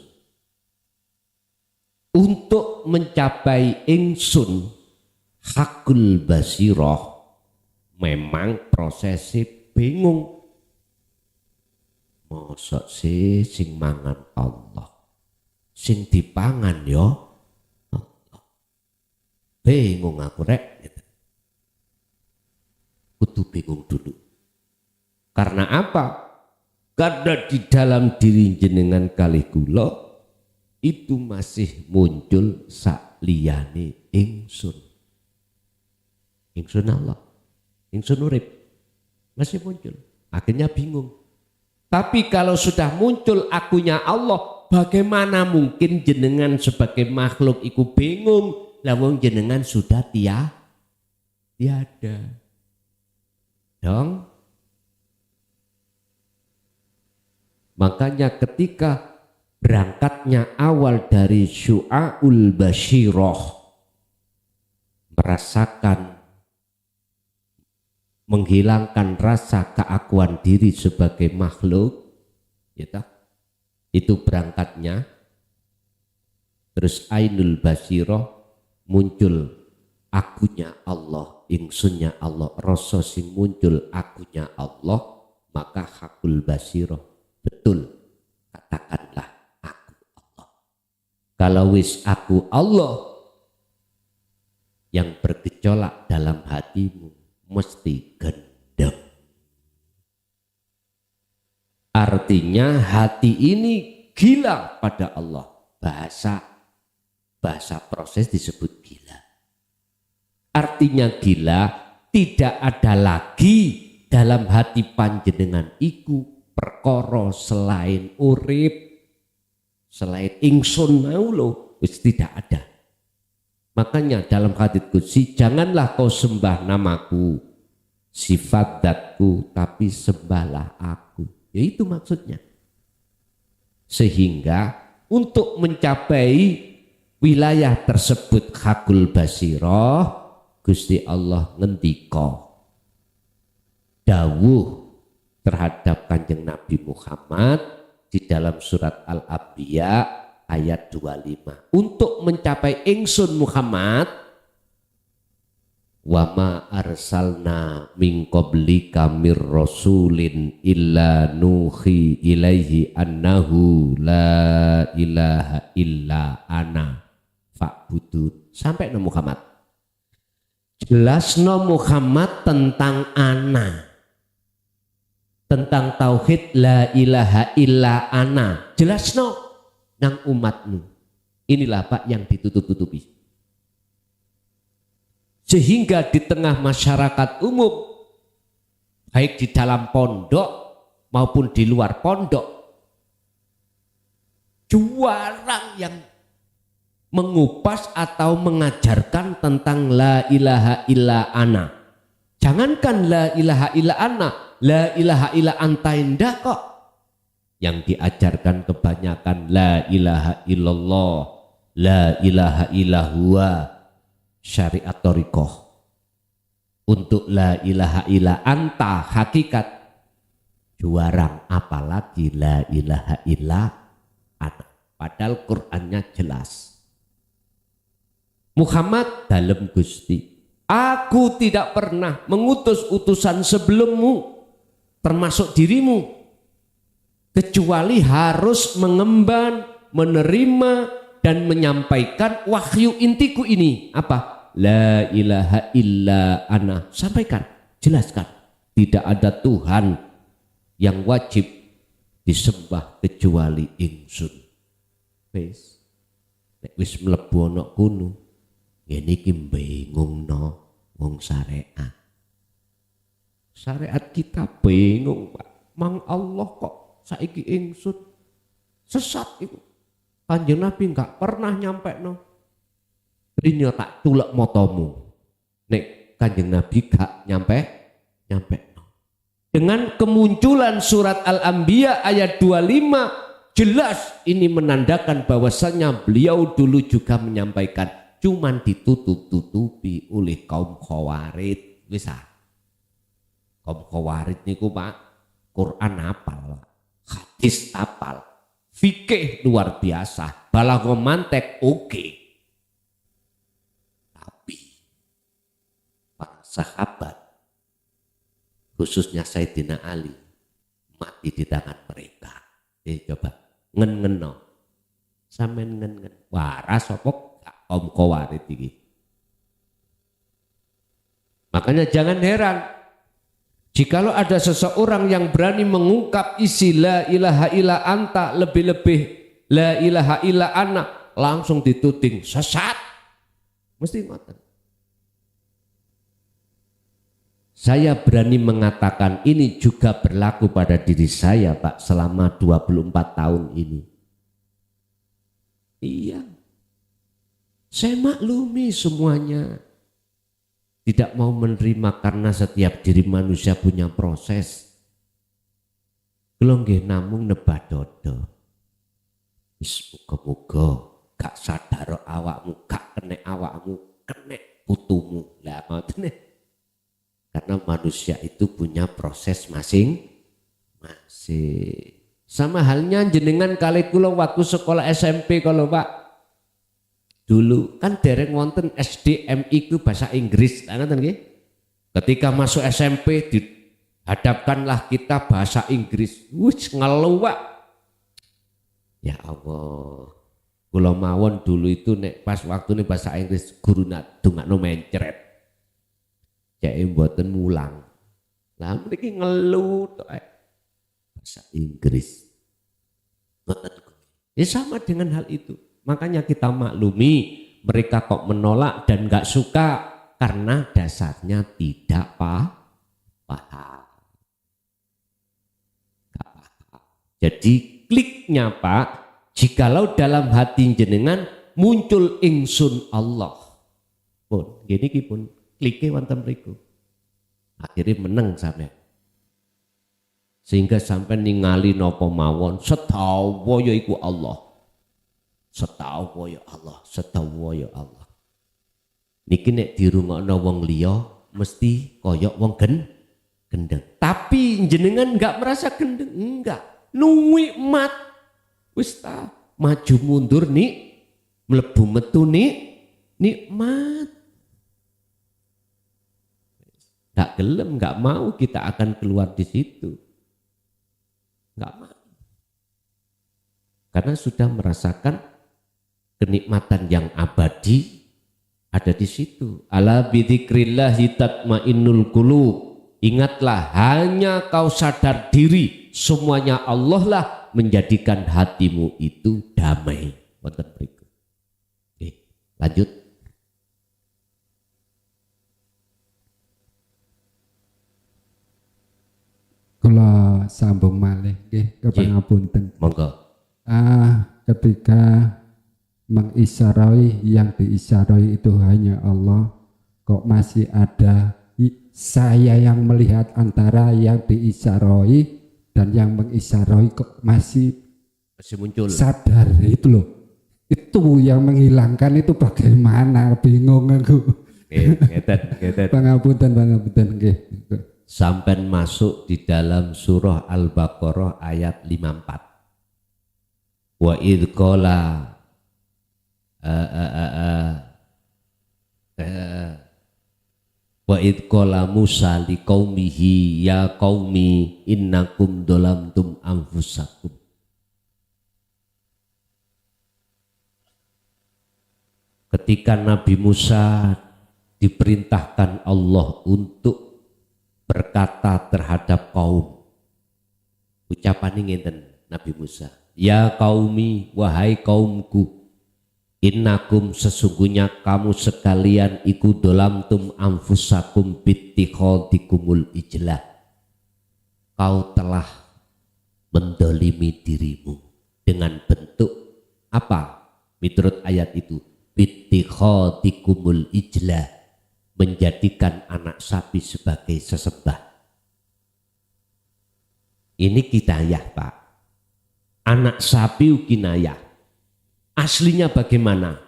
Untuk mencapai ingsun hakul basiroh memang prosesnya bingung. Mosok sing mangan Allah, sing dipangan yo Allah. Bingung aku rek. Kudu bingung dulu. Karena apa? Karena di dalam diri jenengan kalih kula itu masih muncul sakliyane ingsun. Ingsun Allah, ingsun urip masih muncul. Akhirnya bingung. Tapi kalau sudah muncul akunya Allah, bagaimana mungkin jenengan sebagai makhluk iku bingung lawang jenengan sudah tiada. Dong. Makanya ketika berangkatnya awal dari syu'aul basyirah, merasakan menghilangkan rasa keakuan diri sebagai makhluk, ya, itu berangkatnya. Terus ainul basyirah muncul akunya Allah, ingsunnya Allah, rasa sing muncul akunya Allah, maka hakul basyirah, betul, katakanlah aku Allah. Kalau wis aku Allah, yang bergejolak dalam hatimu mesti gendeng. Artinya hati ini gila pada Allah. Bahasa proses disebut gila. Artinya gila, tidak ada lagi dalam hati panjenengan iku perkara selain urip, selain ingsun maulo, wis tidak ada. Makanya dalam hadits qudsi, janganlah kau sembah namaku, sifat zatku, tapi sembahlah aku. Ya itu maksudnya. Sehingga untuk mencapai wilayah tersebut hakul basirah, Gusti Allah ngendika dawuh terhadap Kanjeng Nabi Muhammad di dalam surat Al-Anbiya ayat 25. Untuk mencapai ingsun Muhammad, wa ma arsalna min qablika mir rasulin illa nuhi ilaihi annahu la ilaha illa ana fa'budun. Sampai no Muhammad. Jelasno Muhammad tentang ana. Tentang tauhid la ilaha illa ana. Jelasno nang umatmu. Inilah Pak yang ditutup-tutupi. Sehingga di tengah masyarakat umum, baik di dalam pondok maupun di luar pondok, jarang yang mengupas atau mengajarkan tentang la ilaha illa ana. Jangankan la ilaha illa ana, la ilaha illa anta indah kok. Yang diajarkan kebanyakan la ilaha illallah, la ilaha illahua, syariat thariqah. Untuk la ilaha illa anta hakikat juarang, apalagi la ilaha illa ana. Padahal Qur'annya jelas. Muhammad dalem Gusti, aku tidak pernah mengutus utusan sebelummu termasuk dirimu, kecuali harus mengemban, menerima, dan menyampaikan wahyu intiku ini. Apa? La ilaha illa ana. Sampaikan, jelaskan. Tidak ada Tuhan yang wajib disembah kecuali ingsun. Wis, nek wis mlebu ana kono, ngene iki bingungno wong syariat. Syariat kita bingung, Pak. Mang Allah kok saiki ingsun sesat itu. Kanjeng Nabi enggak pernah nyampe no. Rino tak tulek motomu. Nek Kanjeng Nabi gak nyampe no. Dengan kemunculan surat Al-Anbiya ayat 25, jelas ini menandakan bahwasanya beliau dulu juga menyampaikan, cuman ditutup-tutupi oleh kaum Khawarij. Bisa. Kaum Khawarij niku Pak, Quran hafal, hadis hafal, fikih luar biasa, balaghah mantek oke. Tapi para sahabat, khususnya Sayyidina Ali, mati di tangan mereka. Coba ngen-ngeno, sampean ngen-ngen, waras apa kaum Khawarij iki. Makanya jangan heran jikalau ada seseorang yang berani mengungkap isi la ilaha illa anta, lebih-lebih la ilaha illa ana, langsung dituding sesat. Mesti ngoten. Saya berani mengatakan ini juga berlaku pada diri saya Pak selama 24 tahun ini. Iya. Saya maklumi semuanya. Tidak mau menerima karena setiap diri manusia punya proses. Kula nggih namung nebah dodo. Wis muga-muga gak sadar awakmu, gak kenek awakmu, kenek putumu. Lah ngoten. Karena manusia itu punya proses masing-masing. Sama halnya jenengan kali kula waktu sekolah SMP kalau Pak. Dulu kan dereng wonten SDMI ku bahasa Inggris, ngoten nggih. Ketika masuk SMP dihadapkanlah kita bahasa Inggris. Wis ngeluh Pak. Ya Allah. Kula mawon dulu itu nek pas waktu ini bahasa Inggris guru nak dongakno mencret. Cek mboten mulang. Lah mriki ngeluh tok bahasa Inggris. Ya sama dengan hal itu. Makanya kita maklumi mereka kok menolak dan gak suka karena dasarnya tidak paham. Jadi kliknya Pak, jikalau dalam hati jenengan muncul ingsun Allah. Pun gini pun klike wonten mriku. Akhirnya menang sampai. Sehingga sampai ningali napa mawon setawa ya iku Allah. Setawa ya Allah, setawa ya Allah. Niki nek dirungokno wong liya mesti koyok wong gendeng. Tapi jenengan enggak merasa gendeng, enggak. Nikmat. Wis ta, maju mundur nih, mlebu metu nikmat. Enggak gelem, enggak mau kita akan keluar di situ. Enggak mau. Karena sudah merasakan kenikmatan yang abadi ada di situ. Ala bidzikrillahi tatmainnul qulub. Ingatlah hanya kau sadar diri, semuanya Allah lah menjadikan hatimu itu damai. Wonten mriku. Oke, lanjut. Kula sambung malih nggih kepangapunten. Monggo. Ketika mengisyarai yang diisyarai itu hanya Allah, kok masih ada saya yang melihat antara yang diisyarai dan yang mengisyarai kok masih muncul sadar itu loh. Itu yang menghilangkan itu bagaimana, bingung aku. Ngeten. Pangapunten nggih. Sampai masuk di dalam surah Al-Baqarah ayat 54. Wa idh qala wa idh qala Musa liqaumihi ya qaumi innakum dolamtum anfusakum. Ketika Nabi Musa diperintahkan Allah untuk berkata terhadap kaum, ucapan ngeten Nabi Musa, ya qaumi, wahai kaumku, innakum sesungguhnya kamu sekalian iku dolamtum anfusakum bittikhadikumul ijlah. Kau telah mendolimi dirimu dengan bentuk apa? Menurut ayat itu, bittikhadikumul ijlah, menjadikan anak sapi sebagai sesembah. Ini kinayah Pak. Anak sapi kinayah. Aslinya bagaimana?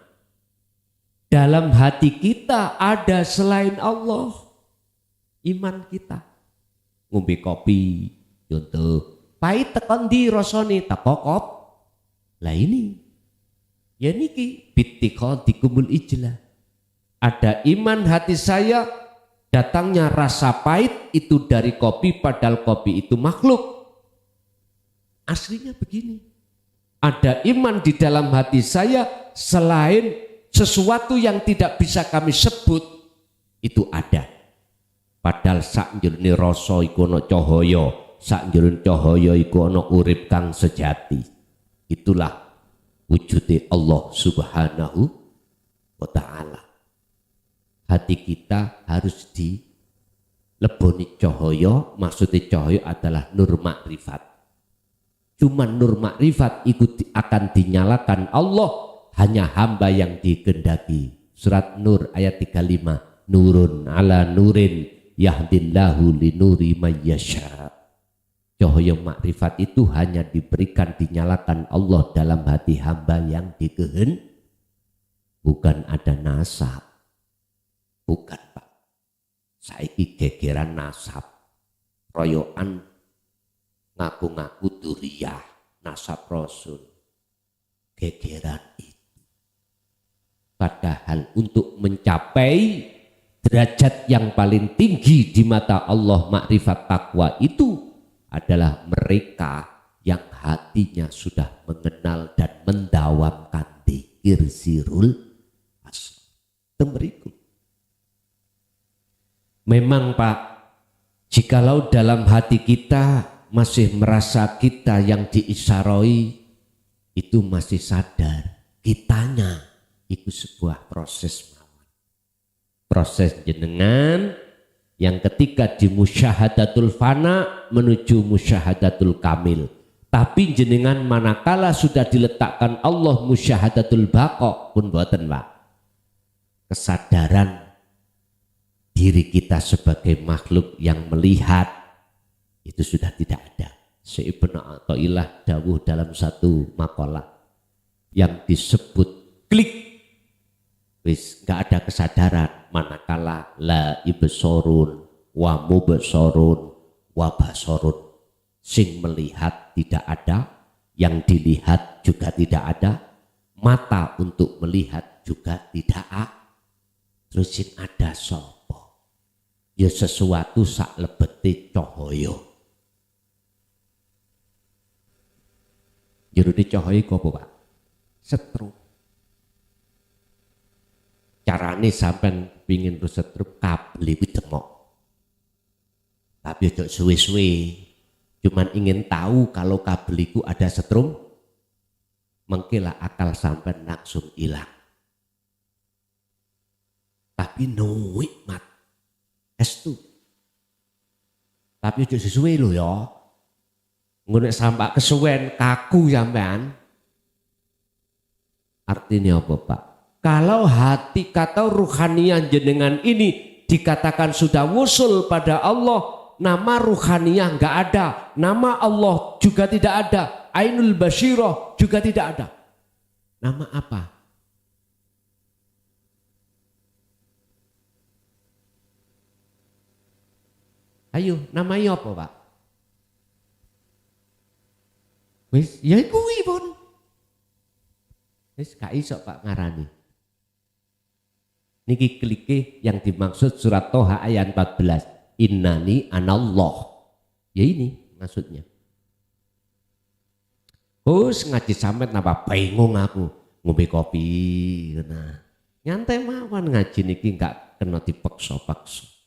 Dalam hati kita ada selain Allah. Iman kita. Ngombe kopi, contoh. Pahit tekan di rasane takokop. Lah ini. Ya niki bittikhadikumul ijlah. Ada iman hati saya, datangnya rasa pahit itu dari kopi, padahal kopi itu makhluk. Aslinya begini. Ada iman di dalam hati saya selain sesuatu yang tidak bisa kami sebut itu ada. Padahal sak njroning rasa iku ana cahaya, sak njroning cahaya iku ana urip kang sejati. Itulah wujude Allah Subhanahu wa taala. Hati kita harus dileboni cahaya, maksudnya cahaya adalah nur makrifat. Cuma nur makrifat itu akan dinyalakan Allah hanya hamba yang dikehendaki. Surat Nur ayat 35, nurun ala nurin yahdillahu linuri mayyasha. Cahaya makrifat itu hanya diberikan, dinyalakan Allah dalam hati hamba yang dikehendaki. Bukan ada nasab. Bukan, Pak. Saiki gegeran nasab. Royoan ngaku-ngaku duriyah, nasab Rasul. Gegeran itu. Padahal untuk mencapai derajat yang paling tinggi di mata Allah, makrifat takwa itu adalah mereka yang hatinya sudah mengenal dan mendawamkan dzikir sirul asr. Temeriku. Memang Pak, jikalau dalam hati kita masih merasa kita yang diisyarai, itu masih sadar kitanya itu sebuah proses. Proses jenengan yang ketika di musyahadatul fana menuju musyahadatul kamil. Tapi jenengan manakala sudah diletakkan Allah musyahadatul baqa pun boten Pak. Kesadaran diri kita sebagai makhluk yang melihat itu sudah tidak ada. Ibnu Athaillah dawuh dalam satu makalah yang disebut klik, wis nggak ada kesadaran manakala la ibsorun wa mubsorun wa basorun, sing melihat tidak ada, yang dilihat juga tidak ada, mata untuk melihat juga tidak ada. Terus sing ada sapa? Ya sesuatu sak lebete cahaya. Jerone cahaya iku apa, Pak? Setrum. Carane sampean pingin setrum kabel iku demok. Tapi ojo suwe-suwe. Cuman ingin tahu kalau kabel itu ada setrum, mengkilah akal sampean langsung hilang. Tapi no hikmat. Estu. Tapi ojo sesuwe lho ya. Ngono sampak kesuwen kaku sampean. Artinya apa, Pak? Kalau hati kata ruhaniyah jenengan ini dikatakan sudah wusul pada Allah, nama ruhaniyah enggak ada, nama Allah juga tidak ada, ainul basyirah juga tidak ada. Nama apa? Ayo, namanya apa, Pak? Wis, ya kuwi pun. Wis gak iso Pak ngarani. Niki klike yang dimaksud surat Toha ayat 14. Innani anallah. Ya ini maksudnya. Ngaji sampean napa bingung aku ngombe kopi. Nah, nyantai mawon ngaji niki enggak kena dipaksa-paksa.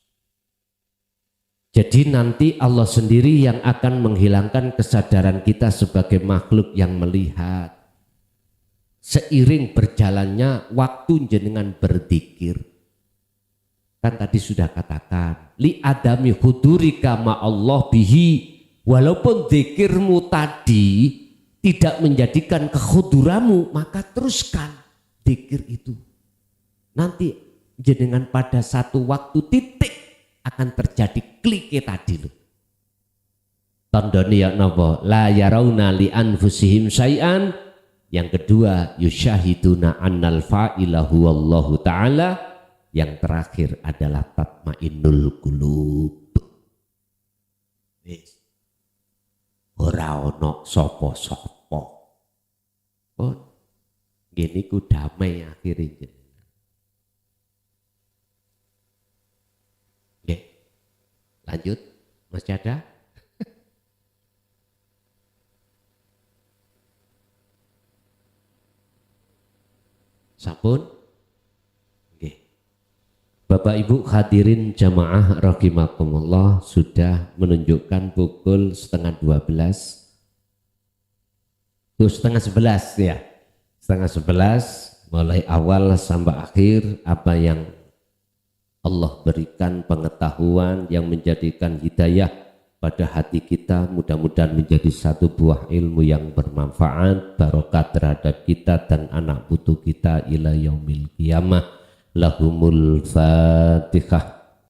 Jadi nanti Allah sendiri yang akan menghilangkan kesadaran kita sebagai makhluk yang melihat. Seiring berjalannya waktu jenengan berzikir. Kan tadi sudah katakan, li adami hudurika ma'allah bihi, walaupun zikirmu tadi tidak menjadikan kehuduranmu, maka teruskan zikir itu. Nanti jenengan pada satu waktu titik akan terjadi klike tadi loh. Tandane ya napa? La yarawna li anfusihim syai'an. Yang kedua, yusyahiduna annal fa'ila huwallahu ta'ala. Yang terakhir adalah tatmainnul qulub. Wis. Ora ono sapa-sapa. Pun ngene ku damai akhirnya. Nggih. Lanjut, masih ada? Sampun? Oke. Bapak Ibu hadirin jamaah rahimakumullah, sudah menunjukkan pukul 11:30. Tuh 10:30 ya. 10:30 mulai awal sampai akhir apa yang Allah berikan pengetahuan yang menjadikan hidayah pada hati kita, mudah-mudahan menjadi satu buah ilmu yang bermanfaat, barokah terhadap kita dan anak putu kita ila yaumil qiyamah. Lahumul Fatihah.